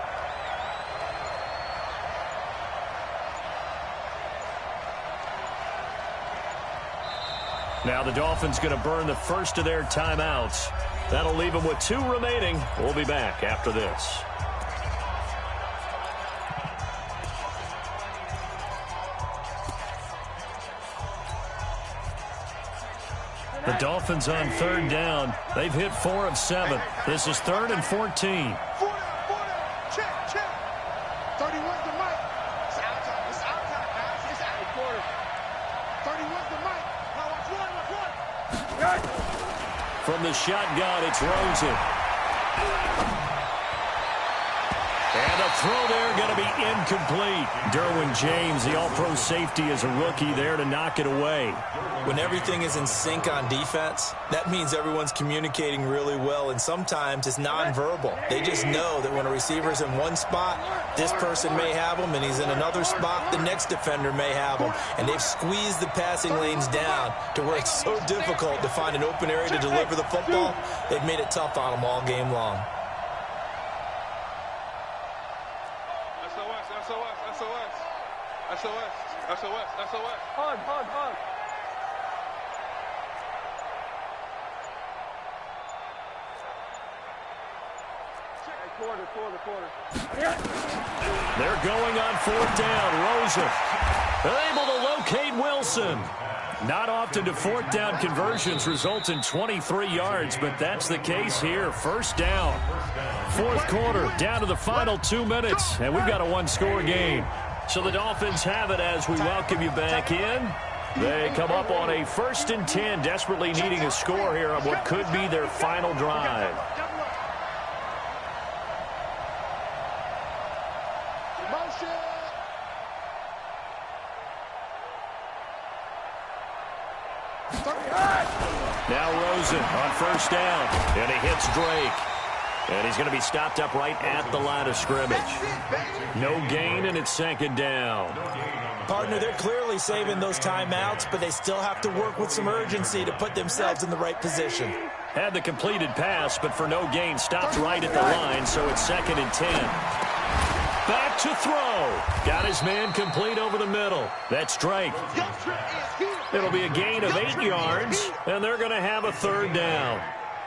Now the Dolphins going to burn the first of their timeouts. That'll leave them with 2 remaining. We'll be back after this. The Dolphins on 3rd down. They've hit 4 of 7. This is 3rd and 14. 4 down. Check. 31's the mic. It's outside. It's outside, guys. It's out. Quarter. 31's the mic. Now watch one. From the shotgun, it's Rosen. And a throw there going to be incomplete. Derwin James, the all-pro safety, is a rookie there to knock it away. When everything is in sync on defense, that means everyone's communicating really well, and sometimes it's nonverbal. They just know that when a receiver's in one spot, this person may have him, and he's in another spot, the next defender may have him. And they've squeezed the passing lanes down to where it's so difficult to find an open area to deliver the football. They've made it tough on them all game long. SOS. Hug. Quarter. They're going on 4th down. Rosen able to locate Wilson. Not often do 4th down conversions result in 23 yards, but that's the case here. 1st down. 4th quarter, down to the final 2 minutes, and we've got a 1-score game. So the Dolphins have it as we welcome you back in. They come up on a 1st and 10, desperately needing a score here on what could be their final drive. Now Rosen on 1st down, and he hits Drake. And he's going to be stopped up right at the line of scrimmage. No gain, and it's 2nd down. Partner, they're clearly saving those timeouts, but they still have to work with some urgency to put themselves in the right position. Had the completed pass, but for no gain, stopped right at the line, so it's 2nd and 10. Back to throw. Got his man complete over the middle. That's Drake. It'll be a gain of 8 yards, and they're going to have a 3rd down.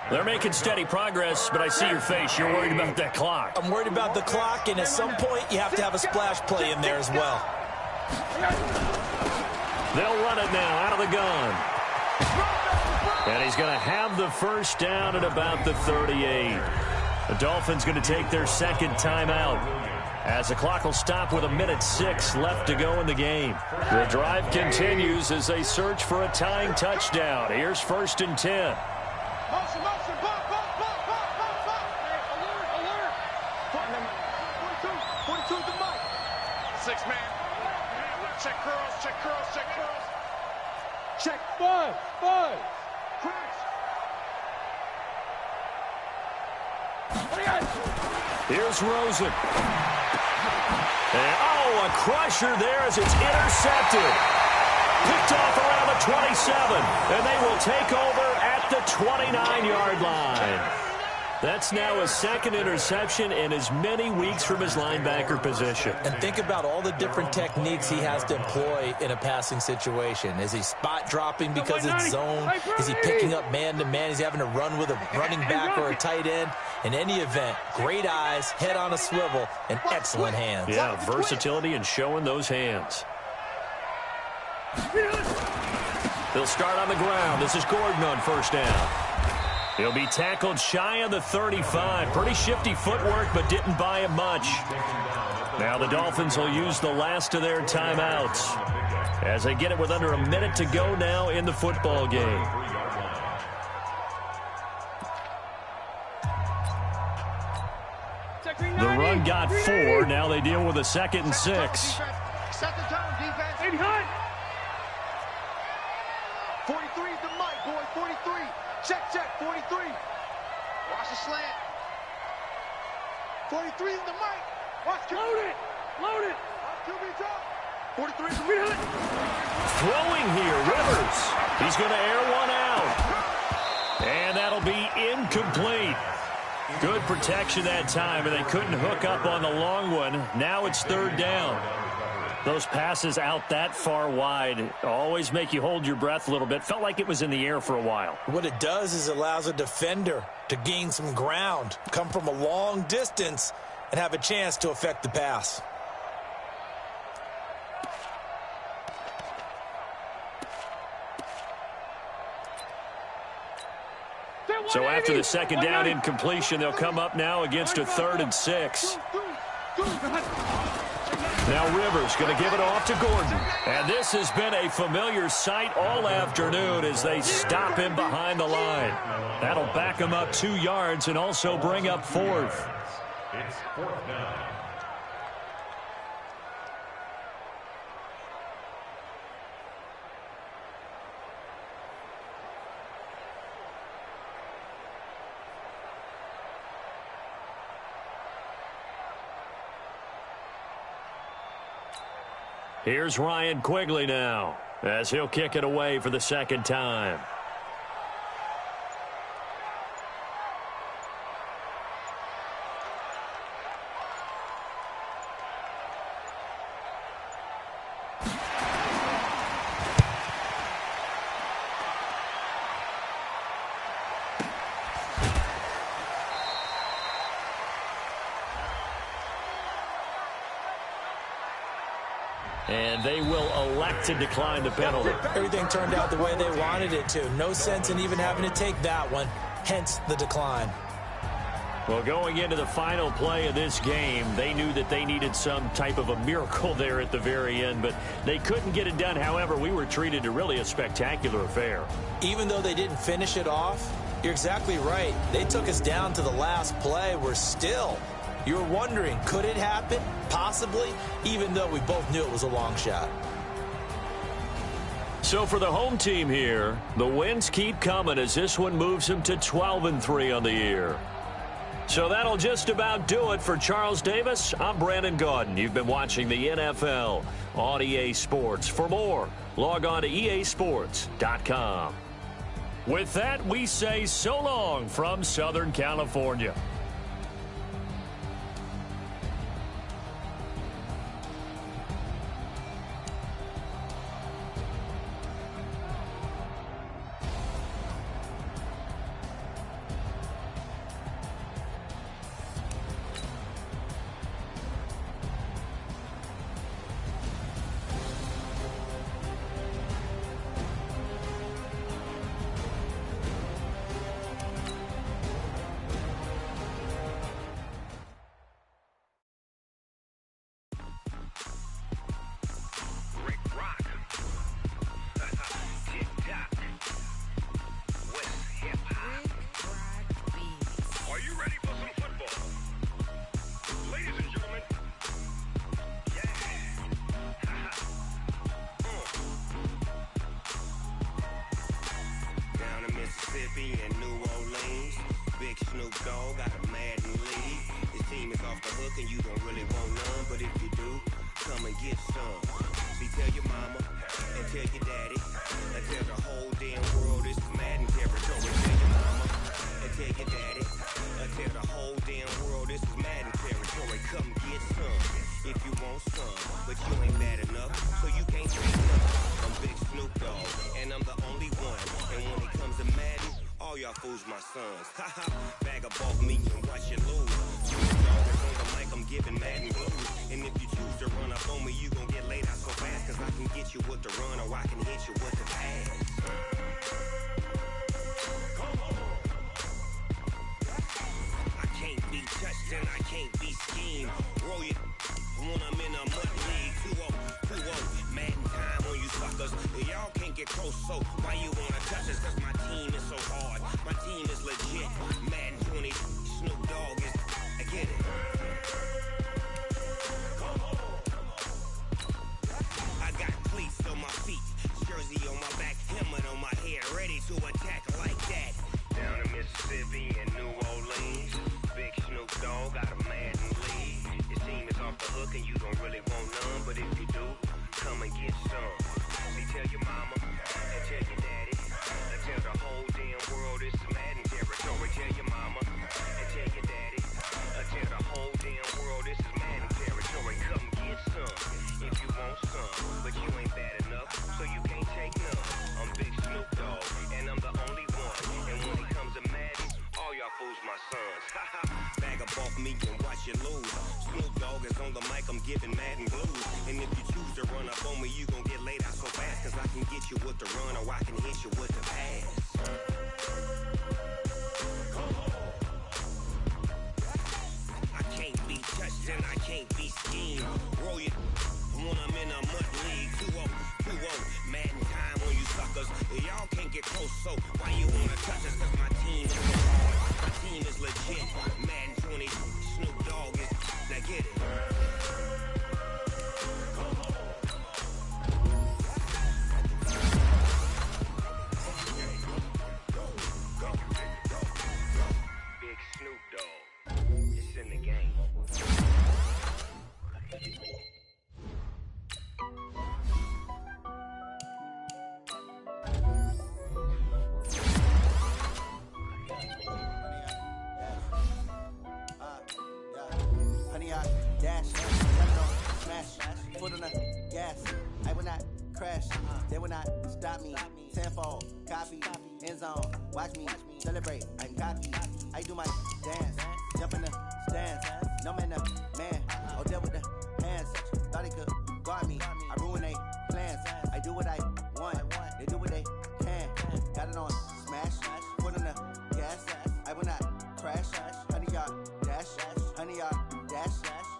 They're making steady progress, but I see your face. You're worried about that clock. I'm worried about the clock, and at some point, you have to have a splash play in there as well. They'll run it now out of the gun. And he's going to have the 1st down at about the 38. The Dolphins going to take their 2nd timeout, as the clock will stop with 1:06 left to go in the game. The drive continues as they search for a tying touchdown. Here's 1st and 10. Motion, pop. Alert. 42's the mic. 6 man. Check curls. Check. Buzz. Chris. Here's Rosen. And, a crusher there as it's intercepted. Picked off around the 27, and they will take over at the 29-yard line. That's now his second interception in as many weeks from his linebacker position. And think about all the different techniques he has to employ in a passing situation. Is he spot dropping because it's zone? Is he picking up man-to-man? Is he having to run with a running back or a tight end? In any event, great eyes, head on a swivel, and excellent hands. Yeah, versatility and showing those hands. They'll start on the ground. This is Gordon on first down. He'll be tackled shy of the 35. Pretty shifty footwork, but didn't buy him much. Now the Dolphins will use the last of their timeouts as they get it with under a minute to go now in the football game. The run got 4. Now they deal with a 2nd and 6. Set the tone, defense. 43 is the mic, boy. 43. Check, 43. Watch the slant. 43 is the mic. Watch QB. Load it. Watch QB drop. 43 is the mic. Throwing here, Rivers. He's going to air one out. And that'll be incomplete. Good protection that time, and they couldn't hook up on the long one. Now it's 3rd down. Those passes out that far wide always make you hold your breath a little bit. Felt like it was in the air for a while. What it does is allows a defender to gain some ground, come from a long distance, and have a chance to affect the pass. So after the 2nd down incompletion, they'll come up now against a 3rd and 6. Now Rivers going to give it off to Gordon. And this has been a familiar sight all afternoon as they stop him behind the line. That'll back him up 2 yards and also bring up 4th. It's 4th down. Here's Ryan Quigley now as he'll kick it away for the 2nd time. And they will elect to decline the penalty. Everything turned out the way they wanted it to. No sense in even having to take that one, hence the decline. Well, going into the final play of this game, they knew that they needed some type of a miracle there at the very end, but they couldn't get it done. However, we were treated to really a spectacular affair. Even though they didn't finish it off, you're exactly right. They took us down to the last play. We're still... You're wondering, could it happen? Possibly, even though we both knew it was a long shot. So for the home team here, the wins keep coming as this one moves them to 12-3 on the year. So that'll just about do it for Charles Davis. I'm Brandon Gaudin. You've been watching the NFL on EA Sports. For more, log on to easports.com. With that, we say so long from Southern California. New Orleans. Big Snoop Dogg got a Madden league. His team is off the hook and you don't really want none, but if you do, come and get some. See, tell your mama and tell your daddy and tell the whole damn world this is Madden territory. Tell your mama and tell your daddy and tell the whole damn world this is Madden territory. Come get some if you want some, but you ain't bad enough, so you can't take none. I'm Big Snoop Dogg, and I'm the only one. And when it comes to Madden, all y'all fools my sons. Haha, bag up off me and watch you lose. Snoop Dogg is on the mic, I'm giving Madden blues. And if you choose to run up on me, you gon' get laid out so fast, cause I can get you with the run or I can hit you with the pass. I can't be touched and I can't be schemed. Roll you when I'm in a mud league. 2-0, Madden time on you suckers. Y'all can't get close, so why you wanna touch us? Cause my team is so hard. My team is legit. Madden 20, Snoop Dogg is, I get it. I got cleats on my feet, jersey on my back, helmet on my head, ready to attack like that. Down in Mississippi and New Orleans, Big Snoop Dogg got a Madden league. His team is off the hook and you don't really want none, but if you do, come and get some. See, tell your mama and tell your daddy and tell the whole damn world this is Madden territory. Tell your mama and tell your daddy and tell the whole damn world this is Madden territory. Come get some if you want some, but you ain't bad enough, so you can't take none. I'm Big Snoop Dogg, and I'm the only one. And when it comes to Madden, all y'all fools my sons. Haha, bag up off me and watch you lose. Snoop Dogg is on the mic, I'm giving Madden blues. And if you choose to run up on me, you gon' get laid out so fast, cause I can get you with the run or I can hit you with the pass. I can't be touched and I can't be schemed. Roll you when I'm in a mud league. 2-0, Madden time on you suckers. Y'all can't get close, so why you wanna touch us? Cause my team is so hard. My team is legit. Madden 20, Snoop Dogg is, now get it. Big Snoop Dogg, it's in the game. Honey, I dash, smash, foot on the gas. I will not crash, they will not stop me. Tenfold, copy, end zone, watch me celebrate. I'm cocky, I do my dance, jump in the stands. No man, man, oh there with the hands. Thought he could guard me, I ruin they plans. I do what I want, they do what they can. Got it on smash, foot on the gas. I will not crash, honey, y'all dash, honey, y'all dash,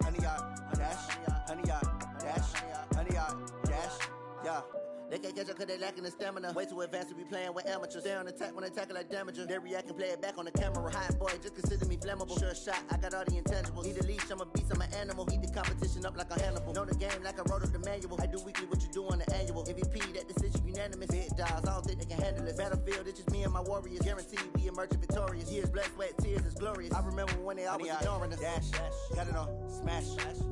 honey, y'all dash, honey, y'all dash, honey, y'all dash, yeah. They can't catch up cause they lacking the stamina. Way too advanced to be playing with amateurs. Stay on attack when they tackle like damager. They react and play it back on the camera. Hot boy, just consider me flammable. Sure shot, I got all the intangibles. Need a leash, I'm a beast, I'm an animal. Eat the competition up like a Hannibal. Know the game like I wrote up the manual. I do weekly what you do on the annual. MVP, that decision unanimous. Big dogs, I don't think they can handle it. Battlefield, it's just me and my warriors. Guaranteed we emerge victorious. Years, blood, sweat, tears, it's glorious. I remember when they always ignoring us. Dash, got it on smash,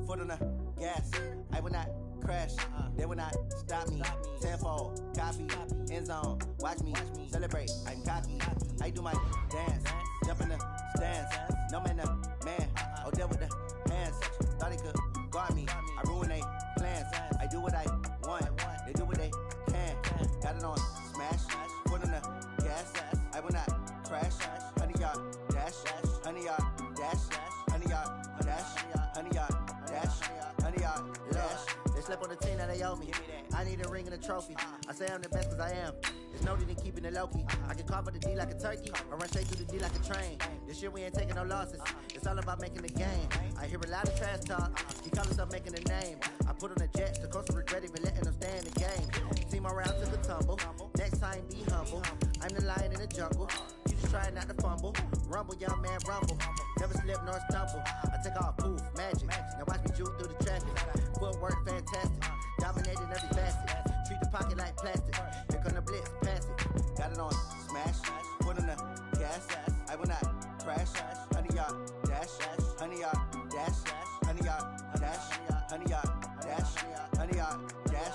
foot on the gas. I will not crash, they will not stop me. Tenfold, copy, end zone, watch me celebrate. I'm cocky, I do my dance, jump in the stands. No man, man, oh there with the hands. Thought he could guard me, I ruin they plans. I do what I want, they do what they can. Got it on smash, foot on the gas. I will not crash, honey y'all dash, honey y'all dash, honey y'all dash, honey y'all dash, honey y'all dash. They slept on the team that they owe me. I need a ring and a trophy. I say I'm the best cause I am. There's no need in keeping it low-key. I can carve up the D like a turkey or run straight through the D like a train. This year we ain't taking no losses. It's all about making the game. I hear a lot of trash talk. He call himself making a name. I put on the Jets. The coach will regret even letting them stay in the game. Team around took a tumble. Next time be humble. I'm the lion in the jungle. You just try not to fumble. Rumble, young man, rumble. Never slip nor stumble. I take off, poof, magic. Now watch me juke through the traffic. Footwork fantastic. Dominating every facet. Treat the pocket like plastic. Here come the blitz, pass it. Got it on smash. Put on the gas. I will not crash. 100-yard dash. 100-yard dash. 100-yard dash. 100-yard dash. 100-yard dash.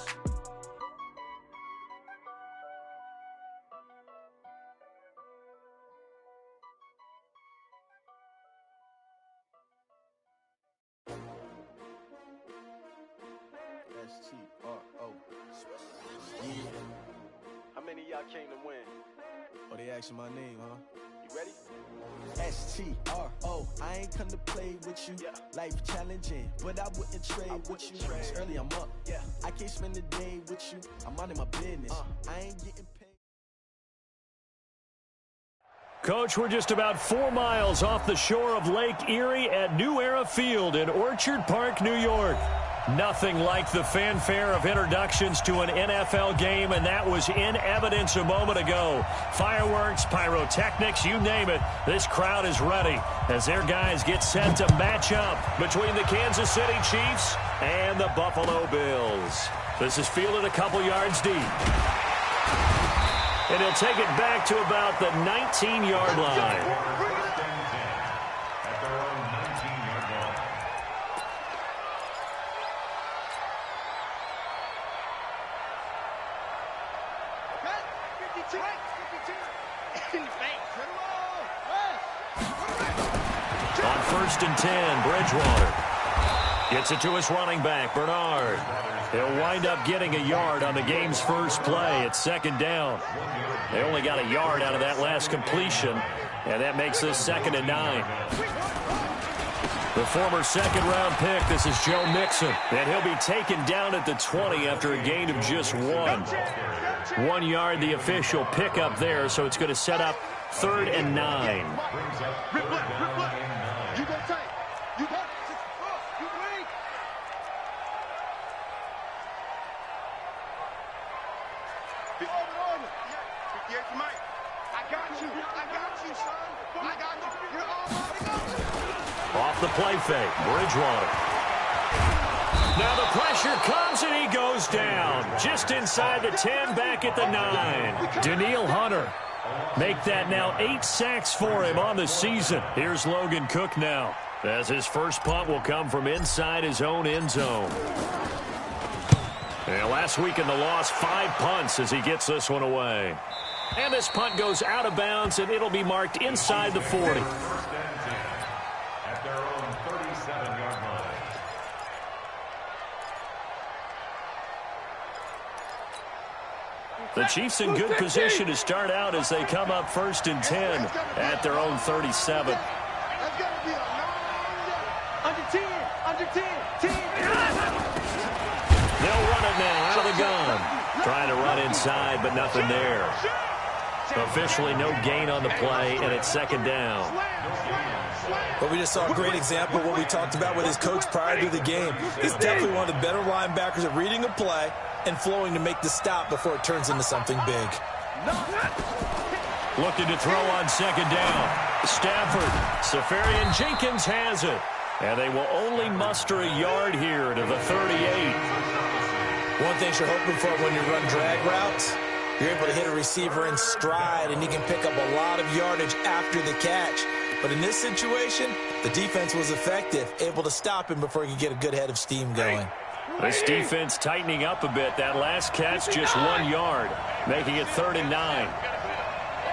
S-T-R-O. Yeah. How many of y'all came to win? Oh, they asking my name, huh? You ready? S-T-R-O. I ain't come to play with you. Life challenging, but I wouldn't trade with you. It's early, I'm up. I can't spend the day with you. I'm out of my business. I ain't getting paid. Coach, we're just about 4 miles off the shore of Lake Erie at New Era Field in Orchard Park, New York. Nothing like the fanfare of introductions to an NFL game, and that was in evidence a moment ago. Fireworks, pyrotechnics, you name it. This crowd is ready as their guys get set to match up between the Kansas City Chiefs and the Buffalo Bills. This is fielded a couple yards deep. And he'll take it back to about the 19-yard line. On 1st and 10, Bridgewater gets it to his running back, Bernard. He'll wind up getting a yard on the game's first play. It's 2nd down. They only got a yard out of that last completion, and that makes this 2nd and 9. The former 2nd-round pick, this is Joe Mixon, and he'll be taken down at the 20 after a gain of just 1. 1 yard, the official pickup there, so it's going to set up 3rd and 9. Off the play fake, Bridgewater. Now the pressure comes and he goes down. Just inside the 10, back at the 9. Danielle Hunter. Make that now 8 sacks for him on the season. Here's Logan Cook now, as his first punt will come from inside his own end zone. And last week in the loss, 5 punts as he gets this one away. And this punt goes out of bounds, and it'll be marked inside the 40. At their own 37-yard line. The Chiefs in good position to start out as they come up 1st and 10 at their own 37. That's got to be a long under 10, under 10, 10. They'll run it now out of the gun. Trying to run inside, but nothing there. Officially no gain on the play, and it's 2nd down. But we just saw a great example of what we talked about with his coach prior to the game. He's definitely one of the better linebackers at reading a play and flowing to make the stop before it turns into something big. Looking to throw on 2nd down. Stafford. Safarian Jenkins has it. And they will only muster a yard here to the 38. One thing you're hoping for when you run drag routes, you're able to hit a receiver in stride, and he can pick up a lot of yardage after the catch. But in this situation, the defense was effective, able to stop him before he could get a good head of steam going. This defense tightening up a bit. That last catch, just 1 yard, making it 3rd and 9. They're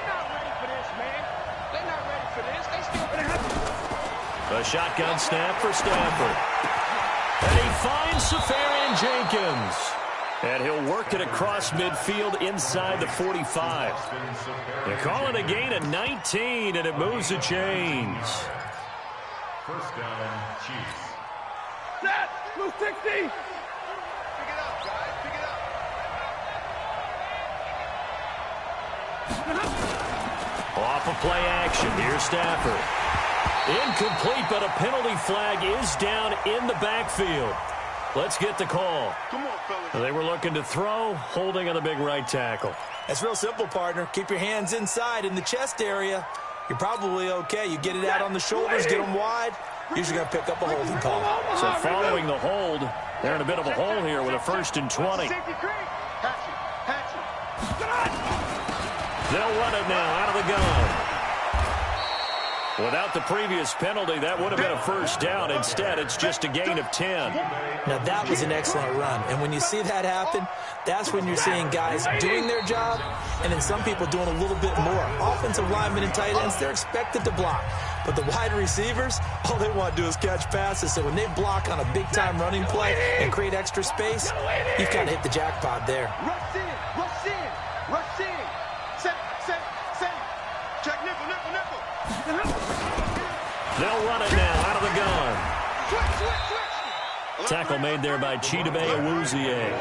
not ready for this, man. They're not ready for this. They still going to have A shotgun snap for Stafford. And he finds Safarian Jenkins. And he'll work it across midfield inside the 45. They call it a gain of 19, and it moves the chains. 1st down, Chiefs. that. Blue 60. Pick it up, guys. Pick it up. Off of play action, here's Stafford. Incomplete, but a penalty flag is down in the backfield. Let's get the call. Come on, fellas. They were looking to throw, holding on the big right tackle. That's real simple, partner. Keep your hands inside in the chest area. You're probably okay. You get it out on the shoulders, get them wide. Usually going to pick up a holding call. So following the hold, they're in a bit of a hole here with a 1st and 20. They'll run it now out of the gun. Without the previous penalty, that would have been a first down. Instead, it's just a gain of 10. Now, that was an excellent run. And when you see that happen, that's when you're seeing guys doing their job and then some people doing a little bit more. Offensive linemen and tight ends, they're expected to block. But the wide receivers, all they want to do is catch passes. So when they block on a big-time running play and create extra space, you've kind of hit the jackpot there. Rush in, rush in, rush in. Set. Check nickel. They'll run it now out of the gun. Tackle made there by Chidobe Awuzie.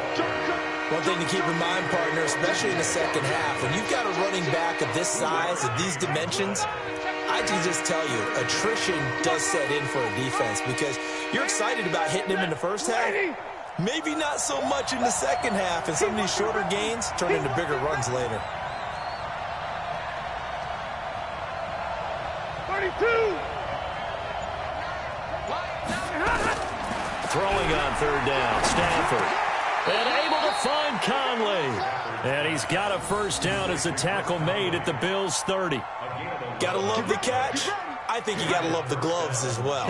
One thing to keep in mind, partner, especially in the second half, when you've got a running back of this size, of these dimensions, I can just tell you, attrition does set in for a defense because you're excited about hitting him in the first half. Maybe not so much in the second half, and some of these shorter gains turn into bigger runs later. 32. Throwing on third down, Stafford. And able to find Conley. And he's got a first down as the tackle made at the Bills' 30. Gotta love the catch. I think you gotta love the gloves as well.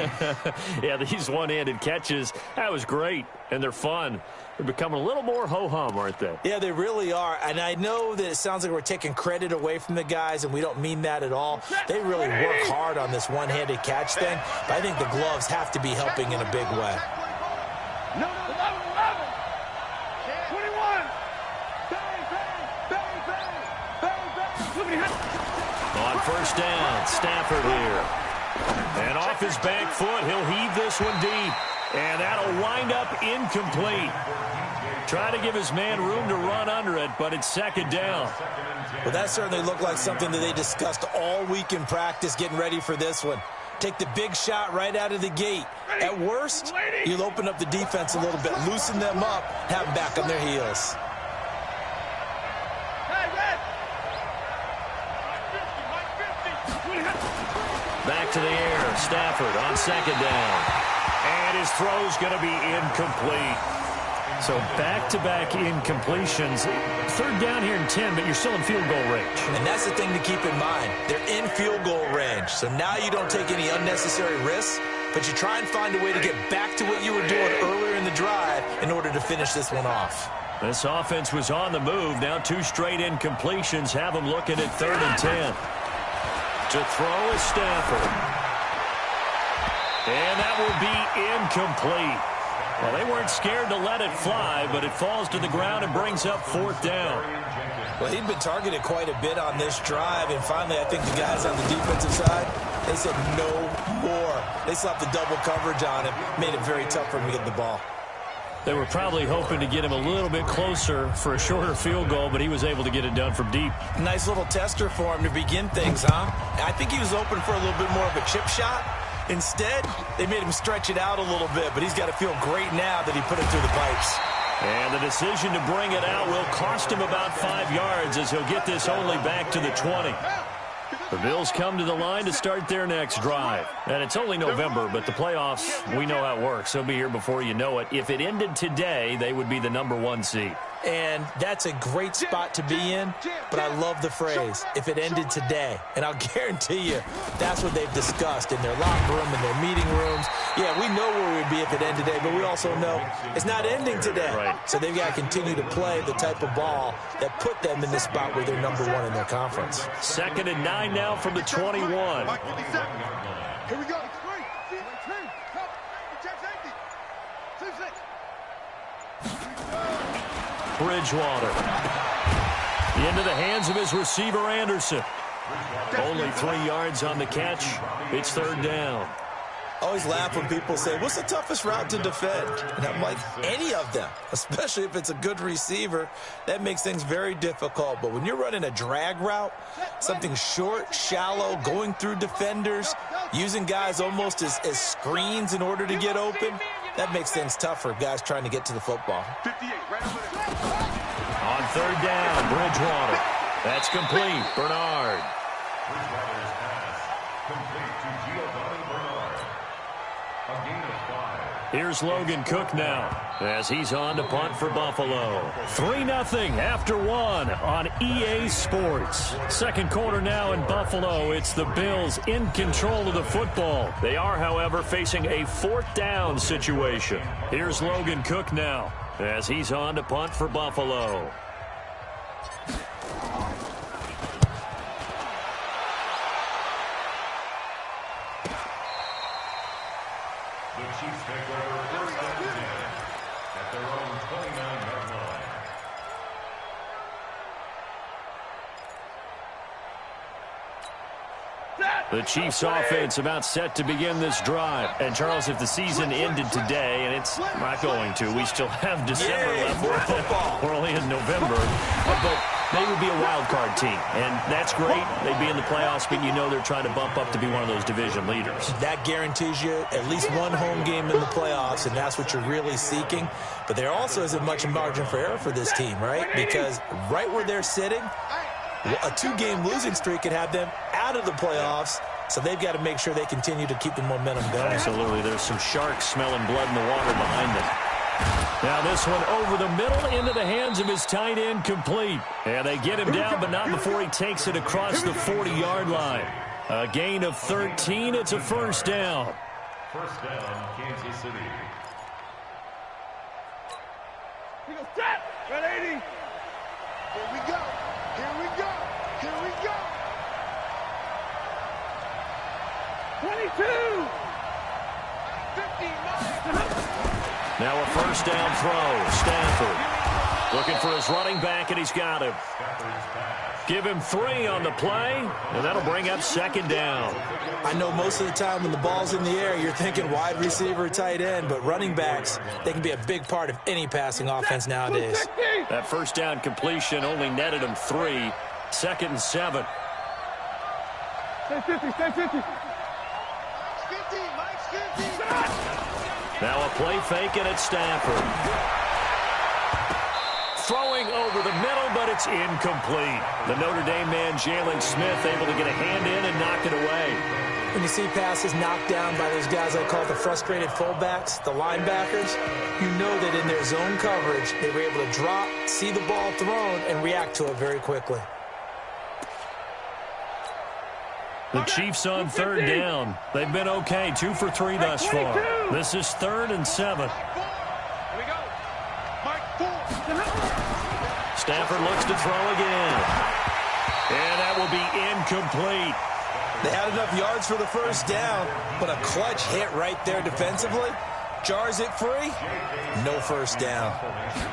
Yeah, these one-handed catches, that was great. And they're fun. They're becoming a little more ho-hum, aren't they? Yeah, they really are. And I know that it sounds like we're taking credit away from the guys, and we don't mean that at all. They really work hard on this one-handed catch thing. But I think the gloves have to be helping in a big way. No, 11. 21. Bang. On first down, Stafford here. And off his back foot, he'll heave this one deep. And that'll wind up incomplete. Trying to give his man room to run under it, but it's second down. Well, that certainly looked like something that they discussed all week in practice getting ready for this one. Take the big shot right out of the gate. At worst, you'll open up the defense a little bit, loosen them up, have them back on their heels. Back to the air, Stafford on second down. And his throw's going to be incomplete. So back-to-back incompletions. Third down here in 10, but you're still in field goal range. And that's the thing to keep in mind. They're in field goal range. So now you don't take any unnecessary risks, but you try and find a way to get back to what you were doing earlier in the drive in order to finish this one off. This offense was on the move. Now 2 straight incompletions have them looking at 3rd and 10. To throw is Stafford. And that will be incomplete. Well, they weren't scared to let it fly, but it falls to the ground and brings up 4th down. Well, he'd been targeted quite a bit on this drive, and finally I think the guys on the defensive side, they said no more. They slapped the double coverage on him, made it very tough for him to get the ball. They were probably hoping to get him a little bit closer for a shorter field goal, but he was able to get it done from deep. Nice little tester for him to begin things, huh? I think he was open for a little bit more of a chip shot. Instead, they made him stretch it out a little bit, but he's got to feel great now that he put it through the pipes. And the decision to bring it out will cost him about 5 yards as he'll get this only back to the 20. The Bills come to the line to start their next drive. And it's only November, but the playoffs, we know how it works. They'll be here before you know it. If it ended today, they would be the #1 seed. And that's a great spot to be in, but I love the phrase, if it ended today. And I'll guarantee you, that's what they've discussed in their locker room, in their meeting rooms. Yeah, we know where we'd be if it ended today, but we also know it's not ending today. Right. So they've got to continue to play the type of ball that put them in the spot where they're #1 in their conference. 2nd and 9 now from the 21. Here we go. Bridgewater. Into the hands of his receiver, Anderson. Only 3 yards on the catch. It's 3rd down. I always laugh when people say, what's the toughest route to defend? And I'm like, any of them, especially if it's a good receiver. That makes things very difficult. But when you're running a drag route, something short, shallow, going through defenders, using guys almost as screens in order to get open, that makes things tough for guys trying to get to the football. 58, right over there. On 3rd down, Bridgewater. That's complete. Bernard. A gain of 5. Here's Logan Cook now as he's on to punt for Buffalo. 3-0 after 1 on EA Sports. Second quarter now in Buffalo. It's the Bills in control of the football. They are, however, facing a 4th down situation. Here's Logan Cook now as he's on to punt for Buffalo. The Chiefs take over first and 10 at their own 29-yard line. The Chiefs offense about set to begin this drive. And, Charles, if the season ended today, and it's not going to, we still have December left. We're only in November. But they would be a wild card team, and that's great. They'd be in the playoffs, but you know they're trying to bump up to be one of those division leaders. That guarantees you at least one home game in the playoffs, and that's what you're really seeking. But there also isn't much margin for error for this team, right? Because right where they're sitting, a 2-game losing streak could have them out of the playoffs, so they've got to make sure they continue to keep the momentum going. Absolutely. There's some sharks smelling blood in the water behind them. Now this one over the middle into the hands of his tight end, complete. And they get him down, but not before he takes it across the 40-yard line. A gain of 13. It's a first down. First down, Kansas City. He goes, set! 180! Here we go. Here we go. Here we go. 22! 59. Now a first down throw. Stafford looking for his running back, and he's got him. Give him 3 on the play, and that'll bring up second down. I know most of the time when the ball's in the air, you're thinking wide receiver, tight end, but running backs, they can be a big part of any passing offense nowadays. That first down completion only netted him 3. Second and 7. Stay 50, stay 50. Mike's 50. Now a play fake, and it's Stafford. Throwing over the middle, but it's incomplete. The Notre Dame man, Jalen Smith, able to get a hand in and knock it away. When you see passes knocked down by those guys I call the frustrated fullbacks, the linebackers, you know that in their zone coverage, they were able to drop, see the ball thrown, and react to it very quickly. The Chiefs on third down. They've been okay, 2 for 3 thus far. This is 3rd and 7. Here we go. Mike 4. Stafford looks to throw again. And that will be incomplete. They had enough yards for the first down, but a clutch hit right there defensively jars it free. No first down.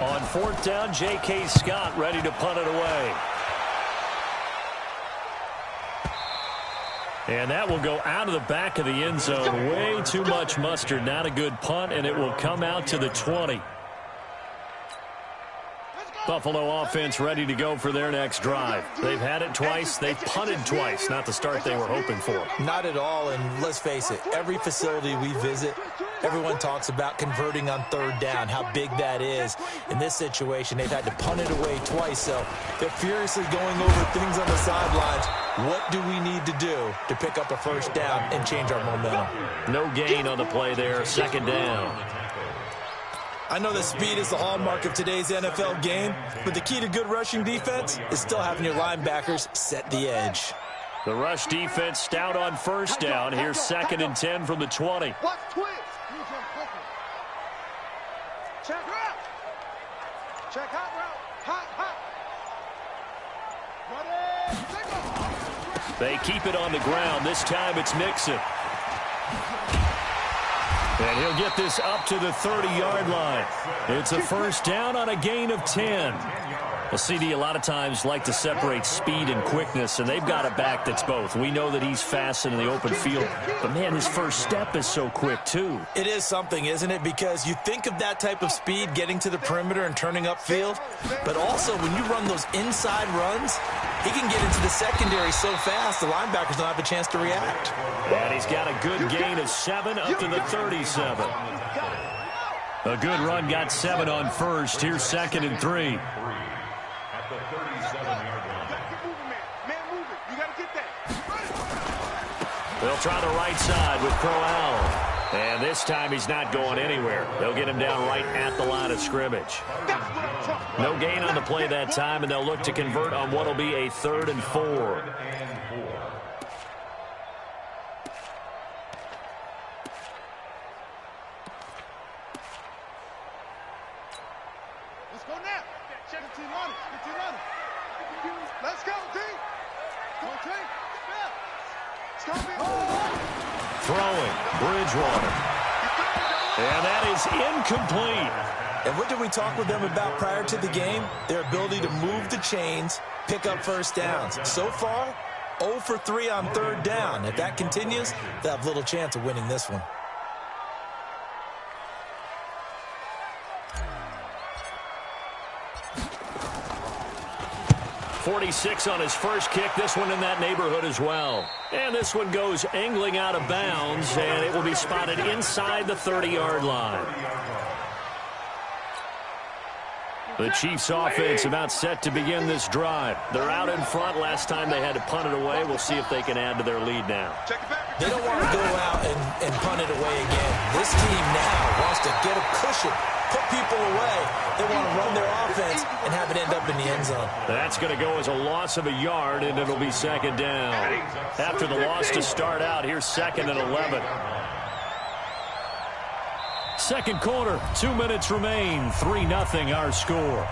On 4th down, J.K. Scott ready to punt it away. And that will go out of the back of the end zone. Way too much mustard. Not a good punt, and it will come out to the 20. Buffalo offense ready to go for their next drive. They've had it twice. They've punted twice. Not the start they were hoping for. Not at all, and let's face it, every facility we visit, everyone talks about converting on third down, how big that is. In this situation, they've had to punt it away twice, so they're furiously going over things on the sidelines. What do we need to do to pick up a first down and change our momentum? No gain on the play there. Second down. I know that speed is the hallmark of today's NFL game, but the key to good rushing defense is still having your linebackers set the edge. The rush defense stout on first down. Here's 2nd and 10 from the 20. Watch twins. Check route. Check hot route. Hot. Ready. They keep it on the ground. This time it's Mixon. And he'll get this up to the 30-yard line. It's a first down on a gain of 10. A CD a lot of times like to separate speed and quickness, and they've got a back that's both. We know that he's fast in the open field, but, man, his first step is so quick, too. It is something, isn't it? Because you think of that type of speed getting to the perimeter and turning upfield, but also when you run those inside runs, he can get into the secondary so fast the linebackers don't have a chance to react. And he's got a good gain of 7 up to the 37. A good run got 7 on first. Here's 2nd and 3. At the 37-yard line. Man, move it. You got to get that. They'll try the right side with Crowell. And this time he's not going anywhere. They'll get him down right at the line of scrimmage. No gain on the play that time, and they'll look to convert on what will be a 3rd and 4. Let's go now. Check the team on it. Let's go, D. Go, T. It's going to be Throwing, Bridgewater. And that is incomplete. And what did we talk with them about prior to the game? Their ability to move the chains, pick up first downs. So far, 0 for 3 on 3rd down. If that continues, they'll have little chance of winning this one. .46 on his first kick. This one in that neighborhood as well. And this one goes angling out of bounds, and it will be spotted inside the 30-yard line. The Chiefs offense about set to begin this drive. They're out in front. Last time they had to punt it away. We'll see if they can add to their lead now. They don't want to go out and punt it away again. This team now wants to get a cushion, put people away. They want to run their offense and have it end up in the end zone. That's going to go as a loss of a yard, and it'll be 2nd down. After the loss to start out, here's 2nd and 11. Second quarter, 2 minutes remain. 3-0 our score.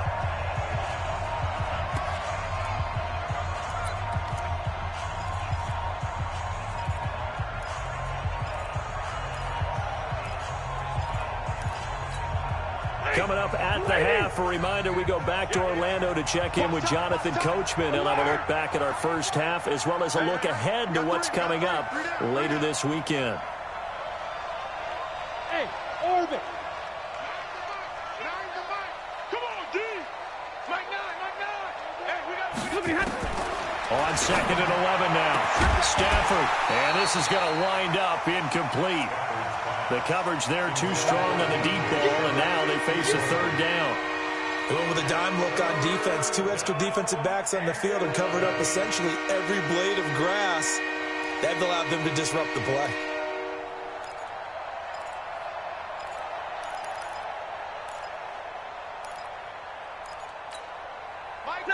Coming up at the half, a reminder, we go back to Orlando to check in with Jonathan Coachman. He'll have a look back at our first half as well as a look ahead to what's coming up later this weekend. Hey, Orbit. Come on, D. Mike 9. Hey, we got On 2nd and 11 now. Stafford, and this is going to wind up incomplete. The coverage there too strong on the deep ball, and now they face a 3rd down. Going with a dime look on defense. 2 extra defensive backs on the field and covered up essentially every blade of grass. That allowed them to disrupt the play.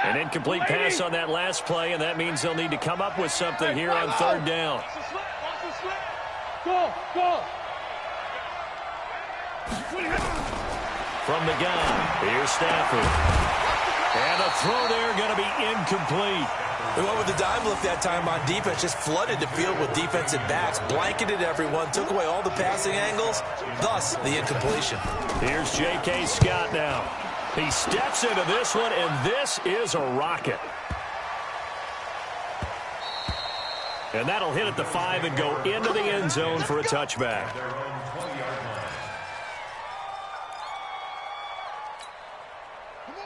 An incomplete pass on that last play, and that means they'll need to come up with something here on 3rd down. Go. From the gun, here's Stafford. And a throw there going to be incomplete. They went with the dime look that time on defense, just flooded the field with defensive backs, blanketed everyone, took away all the passing angles, thus the incompletion. Here's J.K. Scott now. He steps into this one, and this is a rocket. And that'll hit at the 5 and go into the end zone for a touchback.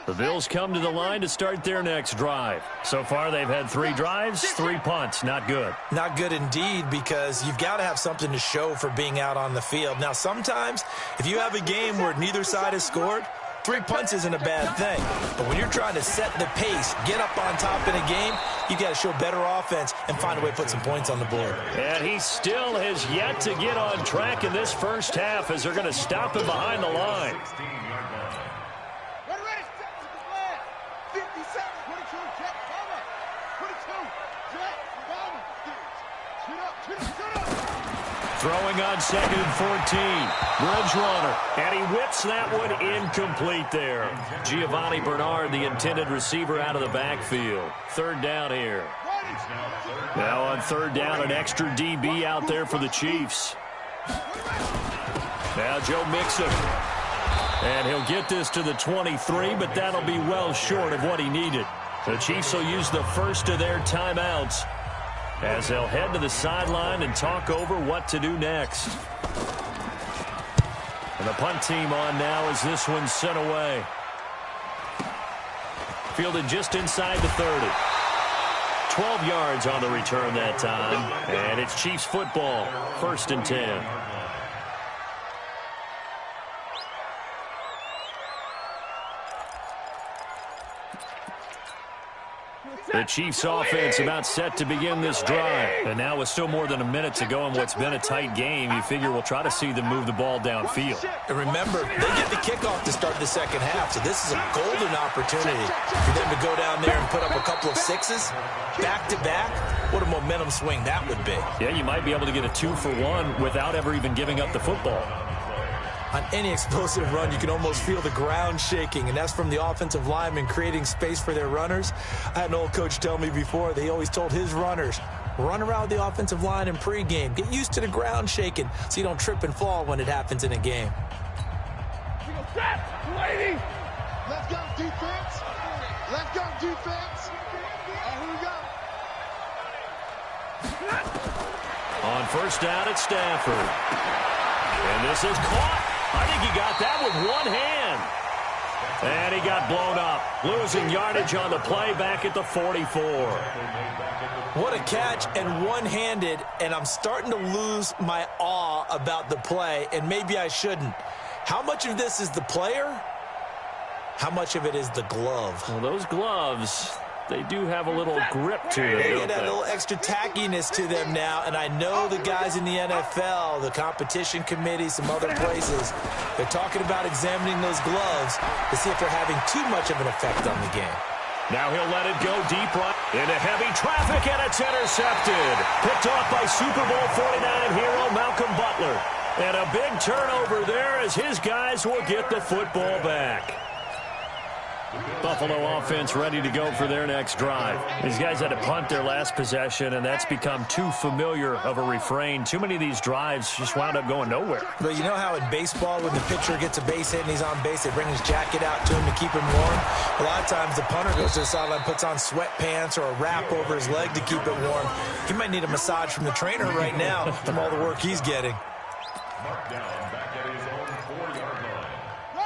The Bills come to the line to start their next drive. So far, they've had 3 drives, 3 punts. Not good. Not good indeed, because you've got to have something to show for being out on the field. Now, sometimes, if you have a game where neither side has scored, 3 punts isn't a bad thing. But when you're trying to set the pace, get up on top in a game, you got to show better offense and find a way to put some points on the board. And he still has yet to get on track in this first half as they're going to stop him behind the line. Throwing on 2nd and 14. Bridgewater, and he whips that one incomplete there. Giovanni Bernard, the intended receiver, out of the backfield. 3rd down here. Now on 3rd down, an extra DB out there for the Chiefs. Now Joe Mixon. And he'll get this to the 23, but that'll be well short of what he needed. The Chiefs will use the first of their timeouts as they'll head to the sideline and talk over what to do next. And the punt team on now as this one's sent away. Fielded just inside the 30. 12 yards on the return that time. And it's Chiefs football, 1st and 10. The Chiefs offense about set to begin this drive. And now with still more than a minute to go in what's been a tight game, you figure we'll try to see them move the ball downfield. And remember, they get the kickoff to start the second half, so this is a golden opportunity for them to go down there and put up a couple of sixes back-to-back. What a momentum swing that would be. Yeah, you might be able to get a 2-for-1 without ever even giving up the football. On any explosive run, you can almost feel the ground shaking, and that's from the offensive linemen creating space for their runners. I had an old coach tell me before, they always told his runners, run around the offensive line in pregame. Get used to the ground shaking so you don't trip and fall when it happens in a game. Lady! Let's go, defense! Let's go, defense! Here we go! On first down at Stanford. And this is caught. I think he got that with one hand. And he got blown up. Losing yardage on the play back at the 44. What a catch, and one-handed, and I'm starting to lose my awe about the play, and maybe I shouldn't. How much of this is the player? How much of it is the glove? Well, those gloves, they do have a little grip to them. They get a little extra tackiness to them now, and I know the guys in the NFL, the competition committee, some other places, they're talking about examining those gloves to see if they're having too much of an effect on the game. Now he'll let it go deep right into heavy traffic, and it's intercepted. Picked off by Super Bowl 49 hero Malcolm Butler. And a big turnover there as his guys will get the football back. Buffalo offense ready to go for their next drive. These guys had to punt their last possession, and that's become too familiar of a refrain. Too many of these drives just wound up going nowhere. But you know how in baseball, when the pitcher gets a base hit and he's on base, they bring his jacket out to him to keep him warm? A lot of times the punter goes to the sideline, puts on sweatpants or a wrap over his leg to keep it warm. He might need a massage from the trainer right now from all the work he's getting. Mark down back at his own 4-yard line.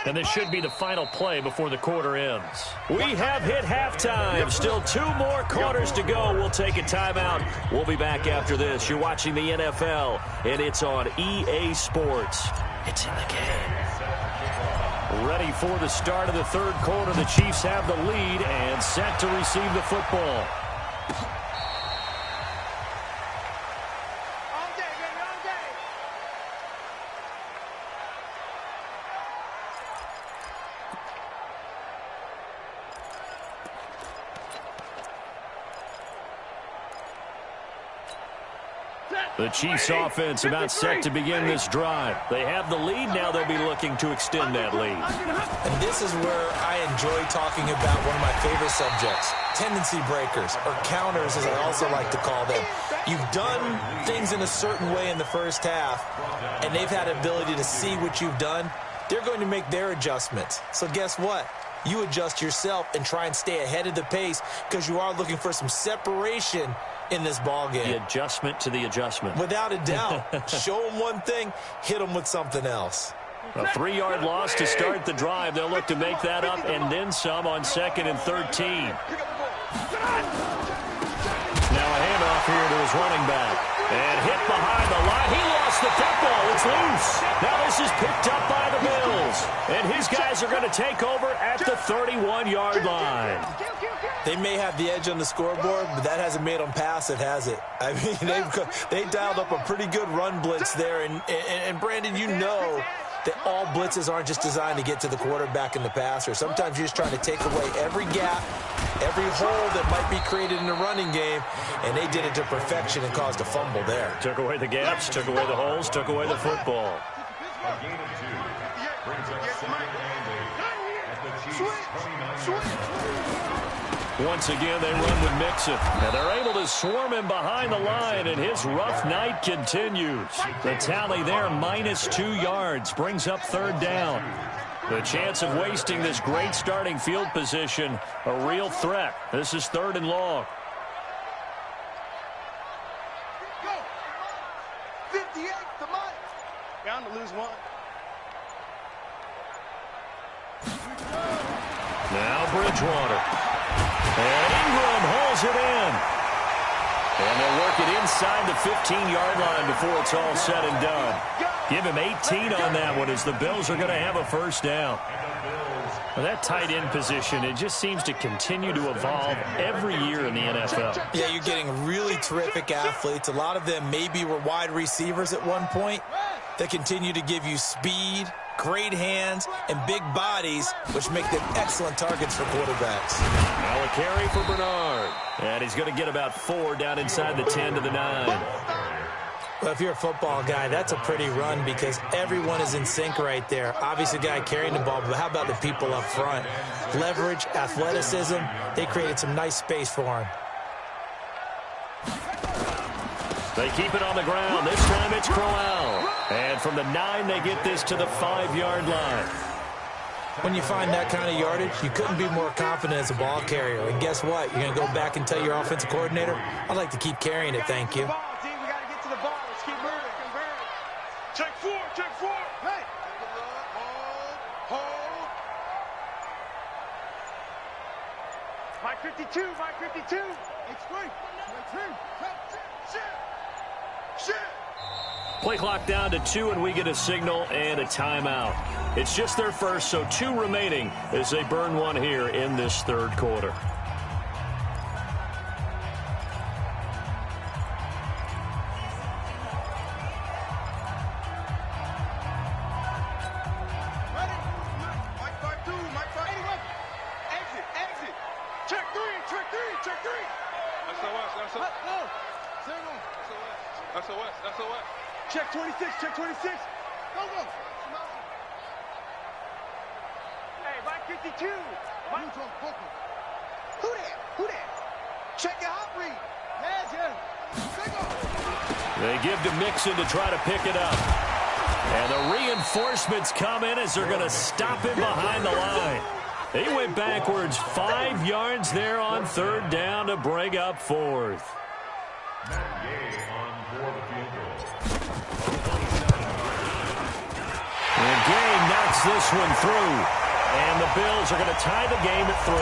And this should be the final play before the quarter ends. We have hit halftime. Still 2 more quarters to go. We'll take a timeout. We'll be back after this. You're watching the NFL, and it's on EA Sports. It's in the game. Ready for the start of the third quarter. The Chiefs have the lead and set to receive the football. The Chiefs offense about set to begin this drive. They have the lead. Now they'll be looking to extend that lead. And this is where I enjoy talking about one of my favorite subjects, tendency breakers, or counters as I also like to call them. You've done things in a certain way in the first half, and they've had the ability to see what you've done. They're going to make their adjustments. So guess what? You adjust yourself and try and stay ahead of the pace because you are looking for some separation in this ball game. The adjustment to the adjustment. Without a doubt. Show them one thing, hit them with something else. A 3-yard loss to start the drive. They'll look to make that up and then some on 2nd and 13. Now a handoff here to his running back. And hit behind the line. He lost the football. It's loose. Now this is picked up by the Bills. And his guys are going to take over at the 31-yard line. They may have the edge on the scoreboard, but that hasn't made them passive, has it? I mean, they dialed up a pretty good run blitz there. And Brandon, you know that all blitzes aren't just designed to get to the quarterback and the passer. Sometimes you're just trying to take away every gap, every hole that might be created in the running game, and they did it to perfection and caused a fumble there. Took away the gaps, took away the holes, took away the football. A gain of 2 brings up 2nd and 8 at the Chiefs' 29-yard line. Once again, they run with Mixon. And they're able to swarm him behind the line, and his rough night continues. The tally there, -2 yards, brings up 3rd down. The chance of wasting this great starting field position, a real threat. This is 3rd and long. Go! 58, the mic. Bound to lose 1. Now Bridgewater. And Ingram hauls it in. And they'll work it inside the 15-yard line before it's all said and done. Give him 18 on that one as the Bills are going to have a 1st down. And the Bills Well, that tight end position, it just seems to continue to evolve every year in the NFL. Yeah, you're getting really terrific athletes. A lot of them maybe were wide receivers at one point. They continue to give you speed, great hands, and big bodies, which make them excellent targets for quarterbacks. Now a carry for Bernard. And he's going to get about 4 down inside the 10 to the 9. Well, if you're a football guy, that's a pretty run because everyone is in sync right there. Obviously, the guy carrying the ball, but how about the people up front? Leverage, athleticism, they created some nice space for him. They keep it on the ground. This time it's Crowell. And from the 9, they get this to the 5-yard line. When you find that kind of yardage, you couldn't be more confident as a ball carrier. And guess what? You're going to go back and tell your offensive coordinator, I'd like to keep carrying it, thank you. Check 4, check 4. Hey. Hold. Mike 52, Mike 52. Explain. Shit. Play clock down to 2, and we get a signal and a timeout. It's just their first, so 2 remaining as they burn 1 here in this third quarter. Check 26, check 26. Go. Hey, Mike 52. Mike. Who that? Check your hot read. Yeah. They give to Mixon to try to pick it up. And the reinforcements come in as they're going to stop him behind the line. He went backwards 5 yards there on 3rd down to break up 4th. And Gay knocks this one through. And the Bills are going to tie the game at 3.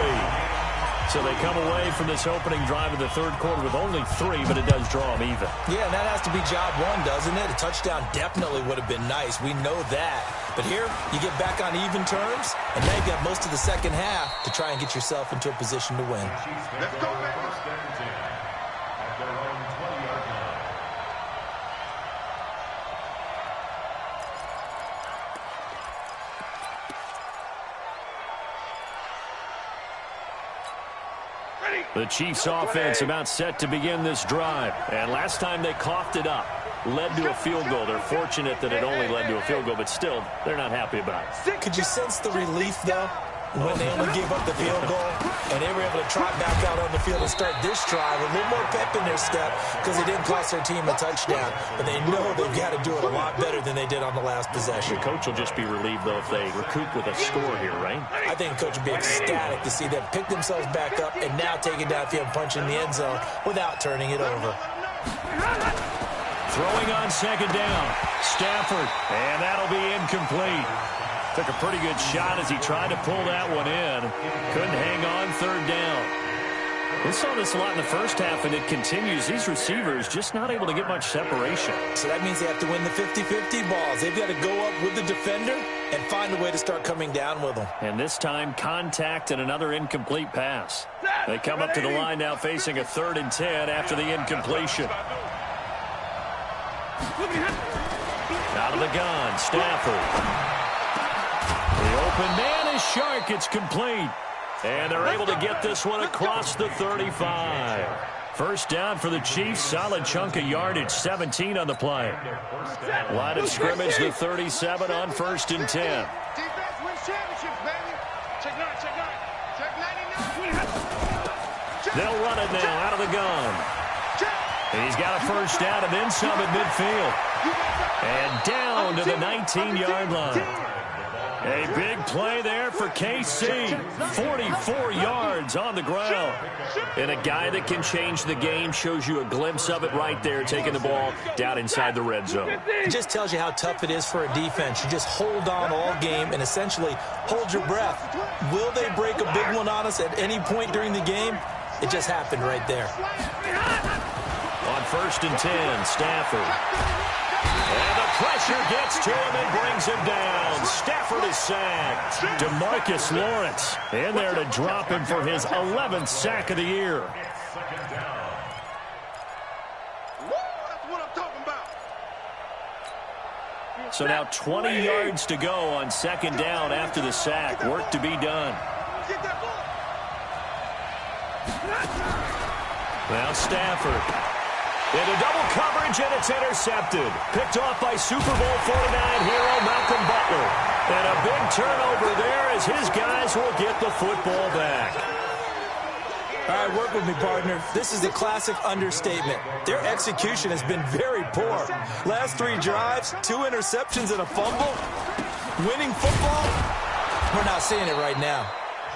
So they come away from this opening drive of the third quarter with only 3, but it does draw them even. Yeah, and that has to be job 1, doesn't it? A touchdown definitely would have been nice. We know that. But here, you get back on even terms, and now you've got most of the second half to try and get yourself into a position to win. Let's go, man. The Chiefs offense about set to begin this drive. And last time they coughed it up, led to a field goal. They're fortunate that it only led to a field goal, but still, they're not happy about it. Could you sense the relief, though, when they only gave up the field goal and they were able to trot back out on the field and start this drive with a little more pep in their step because they didn't cost their team a touchdown. But they know they've got to do it a lot better than they did on the last possession. The coach will just be relieved, though, if they recoup with a score here, right? I think the coach would be ecstatic to see them pick themselves back up and now take it downfield and punch in the end zone without turning it over. Throwing on 2nd down. Stafford, and that'll be incomplete. Took a pretty good shot as he tried to pull that one in. Couldn't hang on 3rd down. We saw this a lot in the first half, and it continues. These receivers just not able to get much separation. So that means they have to win the 50-50 balls. They've got to go up with the defender and find a way to start coming down with them. And this time, contact and another incomplete pass. They come up to the line now facing a 3rd and 10 after the incompletion. Out of the gun, Stafford. The open man is Shark. It's complete. And they're able to get this one across the 35. First down for the Chiefs. Solid chunk of yardage. 17 on the play. Line of scrimmage, the 37 on 1st and 10. Defense wins championships, baby. Check 9, check 9. Check 99. They'll run it now out of the gun. And he's got a first down and then some at midfield. And down to the 19-yard line. A big play there for KC. 44 yards on the ground. And a guy that can change the game shows you a glimpse of it right there, taking the ball down inside the red zone. It just tells you how tough it is for a defense. You just hold on all game and essentially hold your breath. Will they break a big one on us at any point during the game? It just happened right there. On 1st and 10, Stafford. And the pressure gets to him and brings him down. Stafford is sacked. DeMarcus Lawrence in there to drop him for his 11th sack of the year. Second down. That's what I'm talking about. So now 20 yards to go on second down after the sack. Work to be done. Get that ball. Now Stafford. Into double coverage, and it's intercepted. Picked off by Super Bowl 49 hero Malcolm Butler. And a big turnover there as his guys will get the football back. All right, work with me, partner. This is a classic understatement. Their execution has been very poor. Last 3 drives, 2 interceptions and a fumble. Winning football? We're not seeing it right now.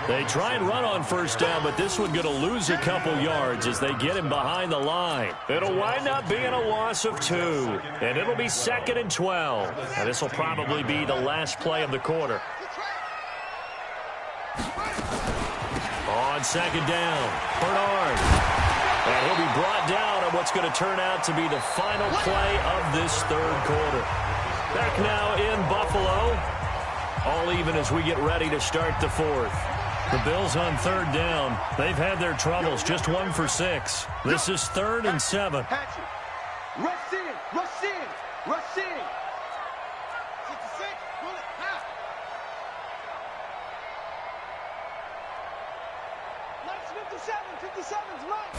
They try and run on first down, but this one going to lose a couple yards as they get him behind the line. It'll wind up being a loss of 2, and it'll be 2nd and 12. And this will probably be the last play of the quarter. On second down, Bernard. And he'll be brought down on what's going to turn out to be the final play of this third quarter. Back now in Buffalo. All even as we get ready to start the fourth. The Bills on third down. They've had their troubles, just 1 for 6. This is 3rd and 7. Hatchet. Rush in. Rush in. Rush in. 66. Pull it. Half. Nice 57. 57's mine.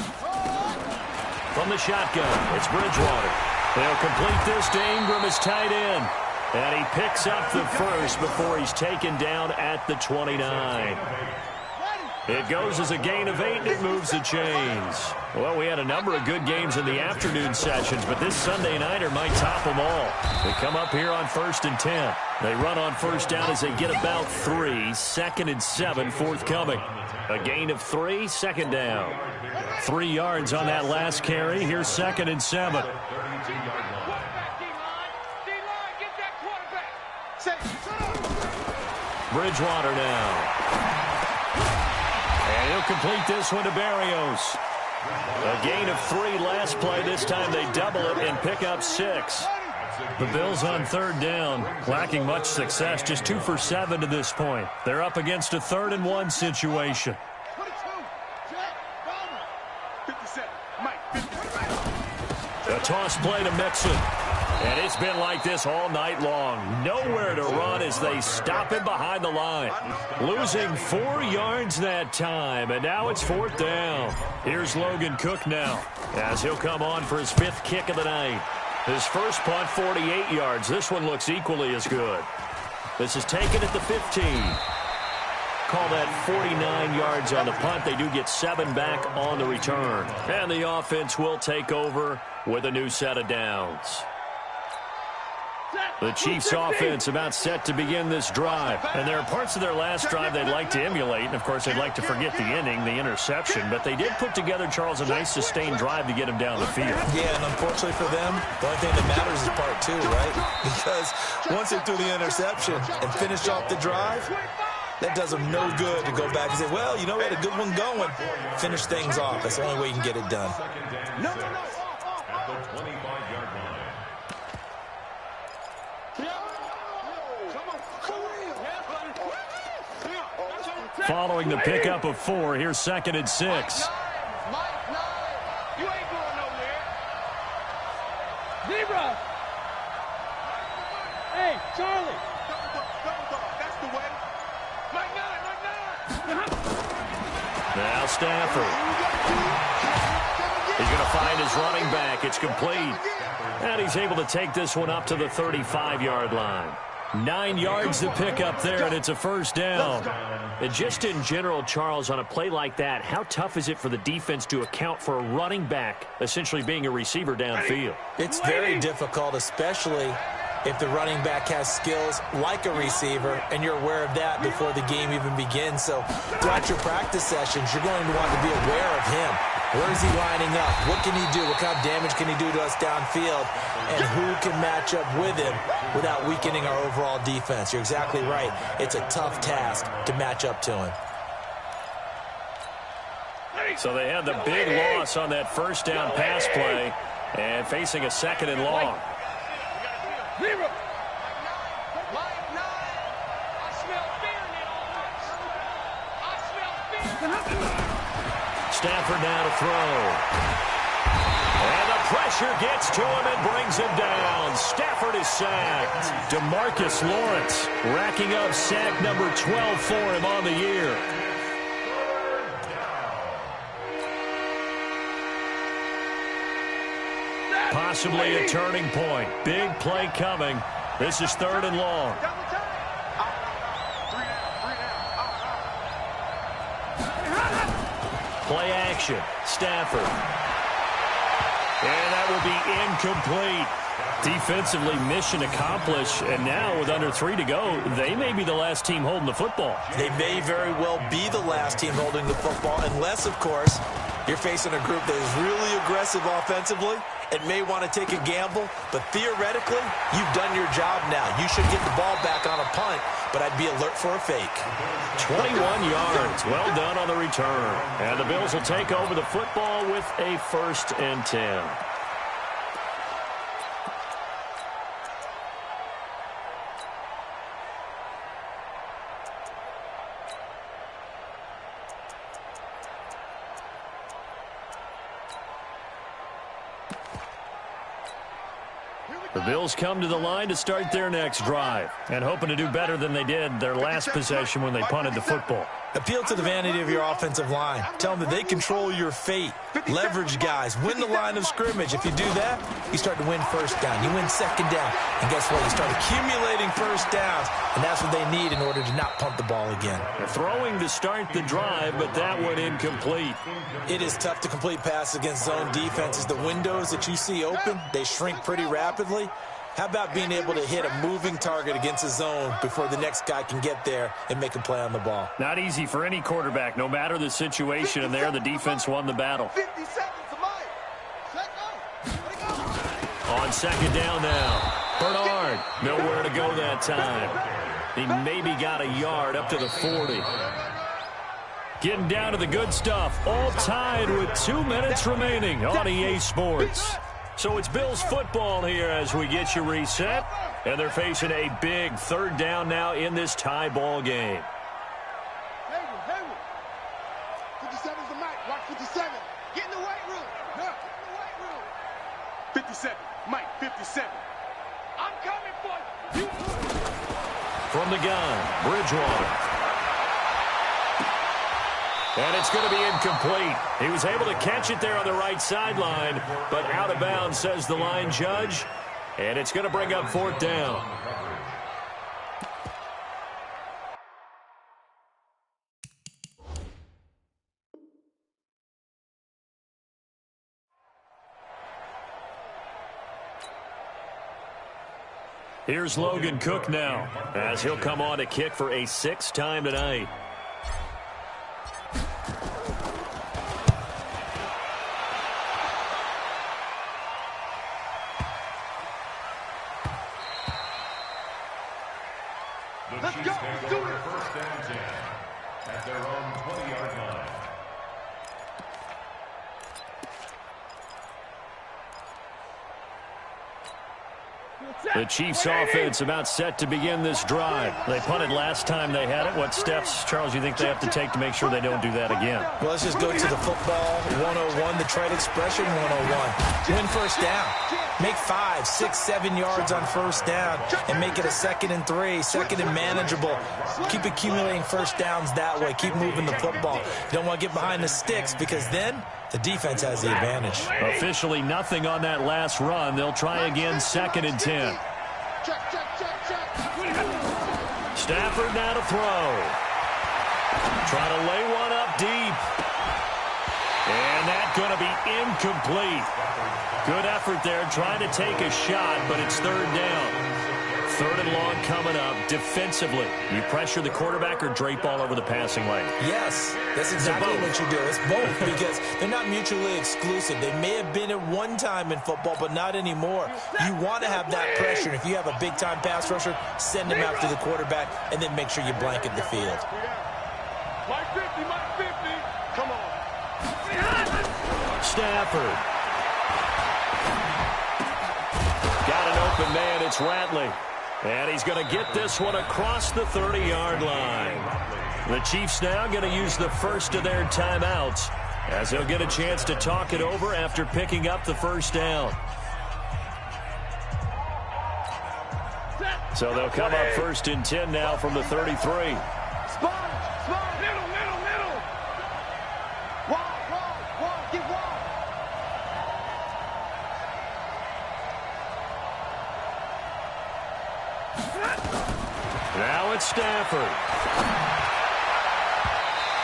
From the shotgun, it's Bridgewater. They'll complete this to Ingram as tight end. And he picks up the first before he's taken down at the 29. It goes as a gain of 8, and it moves the chains. Well, we had a number of good games in the afternoon sessions, but this Sunday nighter might top them all. They come up here on 1st and 10. They run on first down as they get about 3. 2nd and 7 forthcoming. A gain of 3, 2nd down. 3 yards on that last carry. Here's 2nd and 7. Bridgewater now. And he'll complete this one to Berrios. A gain of 3 last play. This time they double it and pick up 6. The Bills on third down, lacking much success, just 2 for 7 to this point. They're up against a 3rd and 1 situation. 57. Mike. 57. A toss play to Mixon. And it's been like this all night long. Nowhere to run as they stop him behind the line. Losing 4 yards that time, and now it's 4th down. Here's Logan Cook now as he'll come on for his 5th kick of the night. His first punt, 48 yards. This one looks equally as good. This is taken at the 15. Call that 49 yards on the punt. They do get 7 back on the return. And the offense will take over with a new set of downs. The Chiefs' offense about set to begin this drive. And there are parts of their last drive they'd like to emulate. And, of course, they'd like to forget the inning, the interception. But they did put together, Charles, a nice sustained drive to get him down the field. Yeah, and unfortunately for them, the only thing that matters is part 2, right? Because once they threw the interception and finished off the drive, that does them no good to go back and say, well, you know, we had a good one going. Finish things off. That's the only way you can get it done. No. At the 25-yard line. Following the pickup of 4, here's 2nd and 6. You ain't going nowhere. Zebra! Hey, Charlie! Double dog. That's the way. Mike 9. Now Stafford. He's going to find his running back. It's complete. And he's able to take this one up to the 35-yard line. 9 yards to pick up there, and it's a 1st down. And just in general, Charles, on a play like that, how tough is it for the defense to account for a running back essentially being a receiver downfield? It's very difficult, especially if the running back has skills like a receiver, and you're aware of that before the game even begins. So throughout your practice sessions, you're going to want to be aware of him. Where is he lining up? What can he do? What kind of damage can he do to us downfield? And who can match up with him without weakening our overall defense? You're exactly right. It's a tough task to match up to him. So they had the big loss on that 1st down pass play and facing a 2nd and long. 0. Mike 9. I smell fear in that offense. I smell fear. Stafford now to throw. And the pressure gets to him and brings him down. Stafford is sacked. DeMarcus Lawrence racking up sack number 12 for him on the year. Possibly a turning point. Big play coming. This is 3rd and long. Play action. Stafford. And that will be incomplete. Defensively, mission accomplished. And now with under 3 to go, they may be the last team holding the football. They may very well be the last team holding the football, unless, of course, you're facing a group that is really aggressive offensively and may want to take a gamble. But theoretically, you've done your job now. You should get the ball back on a punt, but I'd be alert for a fake. 21 yards. Well done on the return. And the Bills will take over the football with a 1st and 10. The Bills come to the line to start their next drive and hoping to do better than they did their last possession when they punted the football. Appeal to the vanity of your offensive line. Tell them that they control your fate. Leverage guys. Win the line of scrimmage. If you do that, you start to win 1st down. You win 2nd down. And guess what? You start accumulating 1st downs. And that's what they need in order to not punt the ball again. They're throwing to start the drive, but that one incomplete. It is tough to complete passes against zone defenses. The windows that you see open, they shrink pretty rapidly. How about being able to hit a moving target against a zone before the next guy can get there and make a play on the ball? Not easy for any quarterback, no matter the situation, and there the defense won the battle. 50 seconds of mine. Let go. On 2nd down now. Bernard, nowhere to go that time. He maybe got a yard up to the 40. Getting down to the good stuff. All tied with 2 minutes remaining on EA Sports. So it's Bills football here as we get you reset. And they're facing a big 3rd down now in this tie ball game. Hayward. 57's the mic. Watch 57. Get in the weight room. Yeah. Get in the weight room. 57. Mike, 57. I'm coming for you. From the gun, Bridgewater. And it's going to be incomplete. He was able to catch it there on the right sideline, but out of bounds, says the line judge. And it's going to bring up 4th down. Here's Logan Cook now, as he'll come on to kick for a 6th time tonight. Let's go. Let's do it. 1st and 10 at their own 20-yard line. The Chiefs offense about set to begin this drive. They punted last time they had it. What steps, Charles, you think they have to take to make sure they don't do that again? Well, let's just go to the football 101, the trade expression 101. Win 1st down. Make 5, 6, 7 yards on 1st down and make it a 2nd and 3, 2nd and manageable. Keep accumulating 1st downs that way. Keep moving the football. You don't want to get behind the sticks because then the defense has the advantage. Officially nothing on that last run. They'll try again 2nd and 10. Stafford now to throw. Try to lay one up deep. And that's going to be incomplete. Good effort there, trying to take a shot, but it's 3rd down. 3rd and long coming up. Defensively, you pressure the quarterback or drape all over the passing lane? Yes, that's exactly what you do. It's both because they're not mutually exclusive. They may have been at one time in football, but not anymore. You want to have that pressure. And if you have a big-time pass rusher, send him after the quarterback, and then make sure you blanket the field. Mike 50, Mike 50. Come on. Stafford. Got an open man, it's Ratley. And he's going to get this one across the 30-yard line. The Chiefs now going to use the first of their timeouts as they'll get a chance to talk it over after picking up the first down. So they'll come up 1st and 10 now from the 33. Spot, middle. Wide, get wide. Now it's Stafford.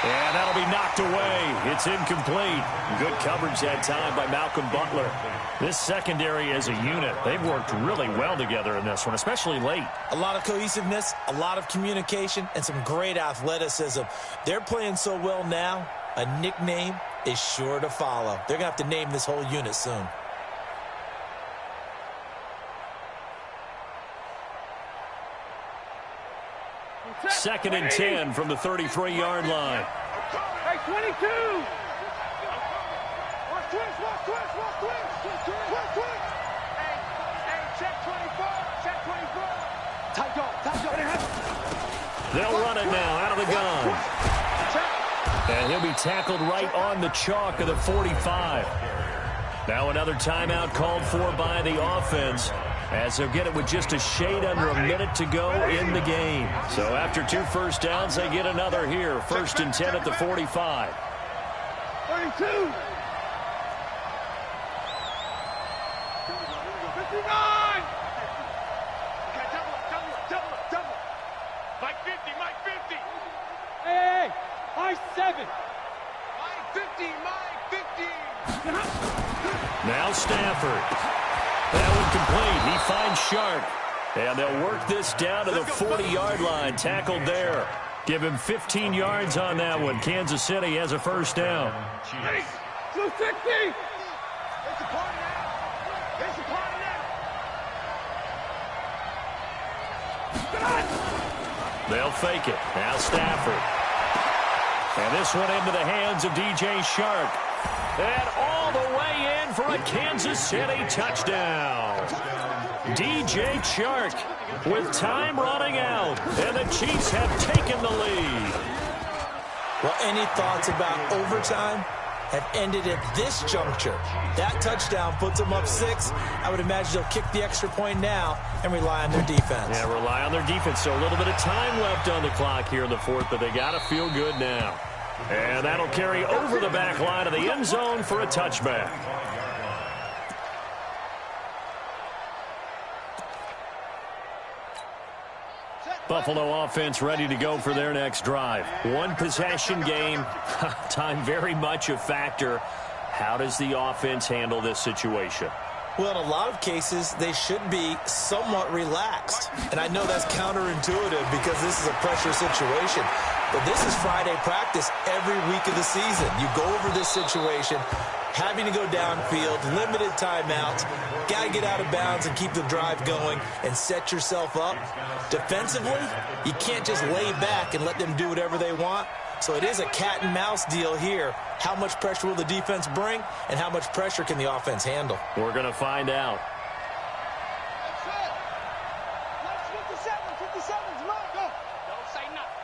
And that'll be knocked away. It's incomplete. Good coverage that time by Malcolm Butler. This secondary as a unit, they've worked really well together in this one, especially late. A lot of cohesiveness, a lot of communication, and some great athleticism. They're playing so well now, a nickname is sure to follow. They're going to have to name this whole unit soon. Second and 10 from the 33-yard line. Hey, 22! Watch twist. Hey, check 24. Tight dog. They'll run it now out of the gun. And he'll be tackled right on the chalk of the 45. Now another timeout called for by the offense, as they'll get it with just a shade under a minute to go in the game. So after 2 first downs, they get another here. 1st and 10 at the 45. 32! 59! Okay, double it. Mike 50. Hey! High 7! Mike 50. Now Stafford. That one complete. He finds Sharp. And they'll work this down to the 40-yard line. Tackled there. Give him 15 yards on that one. Kansas City has a first down. Hey! 260! It's a party now. They'll fake it. Now Stafford. And this one into the hands of DJ Shark. And all the way in for a Kansas City touchdown. DJ Chark with time running out. And the Chiefs have taken the lead. Well, any thoughts about overtime have ended at this juncture. That touchdown puts them up 6. I would imagine they'll kick the extra point now and rely on their defense. Yeah, rely on their defense. So a little bit of time left on the clock here in the 4th, but they got to feel good now. And that'll carry over the back line of the end zone for a touchback. Buffalo offense ready to go for their next drive. One possession game. Time very much a factor. How does the offense handle this situation? Well, in a lot of cases, they should be somewhat relaxed. And I know that's counterintuitive because this is a pressure situation. But this is Friday practice every week of the season. You go over this situation, having to go downfield, limited timeouts, got to get out of bounds and keep the drive going and set yourself up. Defensively, you can't just lay back and let them do whatever they want. So it is a cat and mouse deal here. How much pressure will the defense bring, and how much pressure can the offense handle? We're going to find out. 57's mine. Go. Don't say nothing.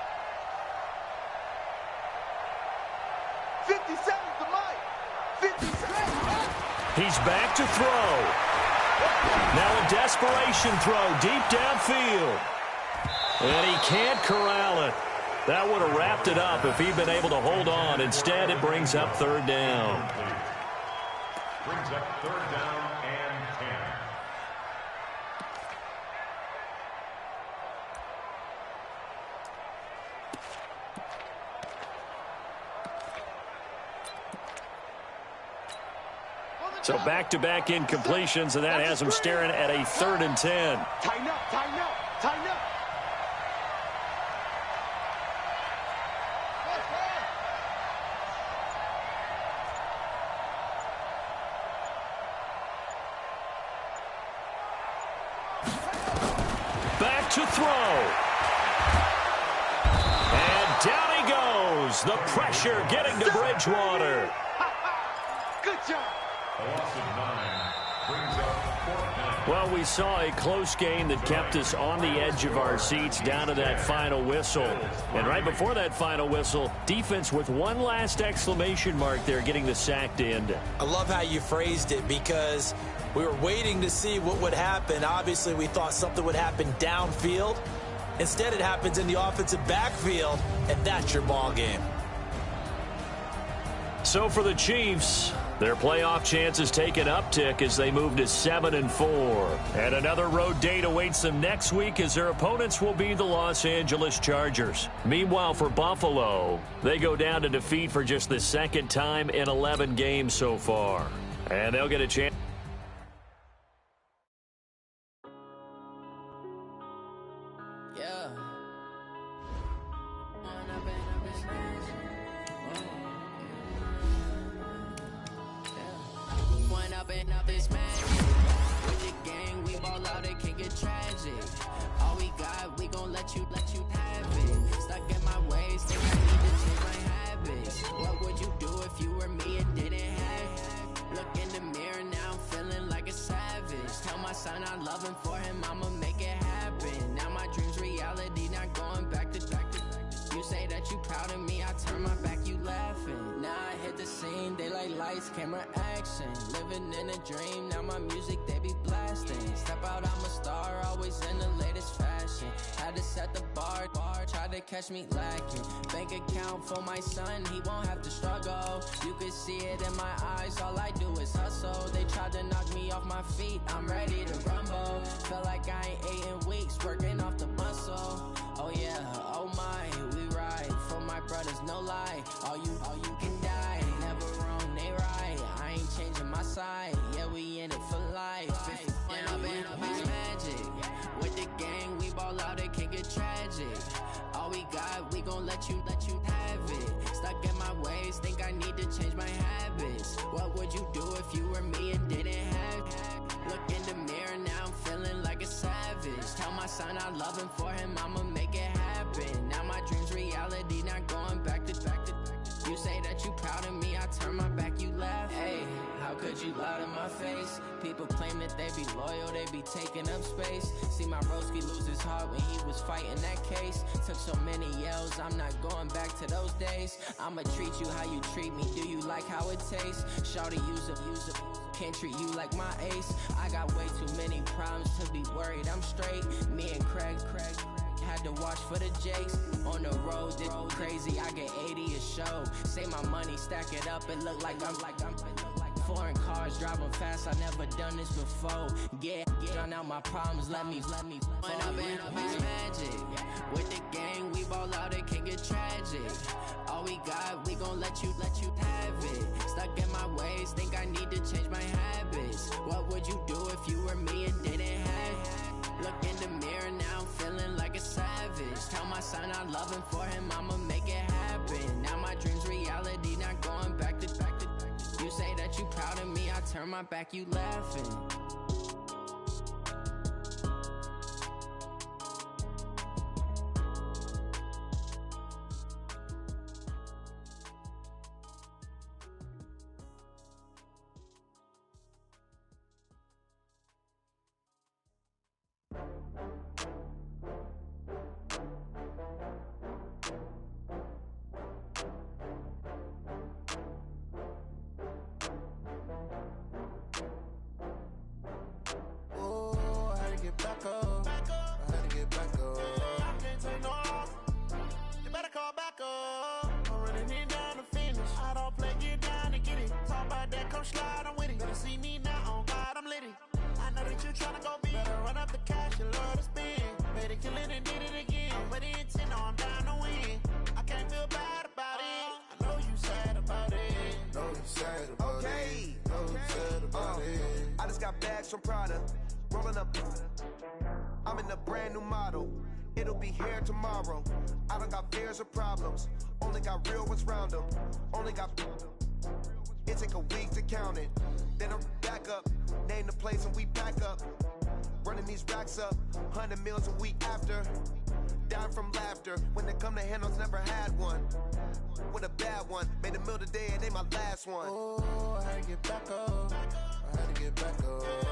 57's the mic. 57. He's back to throw. Now a desperation throw deep downfield. And he can't corral it. That would have wrapped it up if he'd been able to hold on. Instead, it brings up 3rd down. Brings up 3rd down and 10. So back-to-back incompletions, and that has him staring at a 3rd and 10. Tighten up. Back to throw. And down he goes. The pressure getting to Bridgewater. Good job. A loss of 9 brings up 4th down. Well, we saw a close game that kept us on the edge of our seats down to that final whistle. And right before that final whistle, defense with one last exclamation mark there getting the sack to end it. I love how you phrased it because we were waiting to see what would happen. Obviously, we thought something would happen downfield. Instead, it happens in the offensive backfield, and that's your ball game. So for the Chiefs, their playoff chances take an uptick as they move to 7-4. And another road date awaits them next week as their opponents will be the Los Angeles Chargers. Meanwhile, for Buffalo, they go down to defeat for just the second time in 11 games so far. And they'll get a chance. Camera action, living in a dream. Now my music they be blasting. Step out, I'm a star, always in the latest fashion. Had to set the bar, try to catch me lacking. Bank account for my son, he won't have to struggle. You can see it in my eyes, all I do is hustle. They tried to knock me off my feet, I'm ready to rumble. Feel like I ain't ate in weeks, working off the muscle. Oh yeah, oh my, we ride for my brothers, no lie. All you can die, never wrong, they right. I ain't changing my side, yeah, we in it for life. When up it's magic. With the gang, we ball out, it can get tragic. All we got, we gon' let you have it. Stuck in my ways, think I need to change my habits. What would you do if you were me and didn't have? Look in the mirror, now I'm feeling like a savage. Tell my son I love him, for him I'ma make it happen. Now my dream's reality, not going back to. You say that you proud of me, I turn my back, you laugh. Hey, how could you lie to my face? People claim that they be loyal, they be taking up space. See my broski lose his heart when he was fighting that case. Took so many yells, I'm not going back to those days. I'ma treat you how you treat me, do you like how it tastes? Shawty, use it, can't treat you like my ace. I got way too many problems to be worried, I'm straight. Me and Craig had to watch for the Jakes. On the road, did crazy, I get 80 a show. Say my money, stack it up, it look like I'm foreign cars, driving fast, I never done this before. Get drown out my problems, let me When up it's magic. With the gang, we ball out, it can get tragic. All we got, we gon' let you have it. Stuck in my ways, think I need to change my habits. What would you do if you were me and didn't have? Look in the mirror, now I'm feeling like a savage. Tell my son I love him, for him I'ma make it happen. Now my dream's reality, not going back to. You say that you proud of me, I turn my back, you laughing. I just got bags from Prada, rolling up. I'm in a brand new model. It'll be here tomorrow. I don't got fears or problems. Only got real ones round them. Only got. It take a week to count it. Then I'm back up. Name the place and we back up. Running these racks up. 100 meals a week after. Dying from laughter. When they come to handles, never had one. With a bad one. Made a meal today and ain't my last one. Oh, I had to get back up. I had to get back up.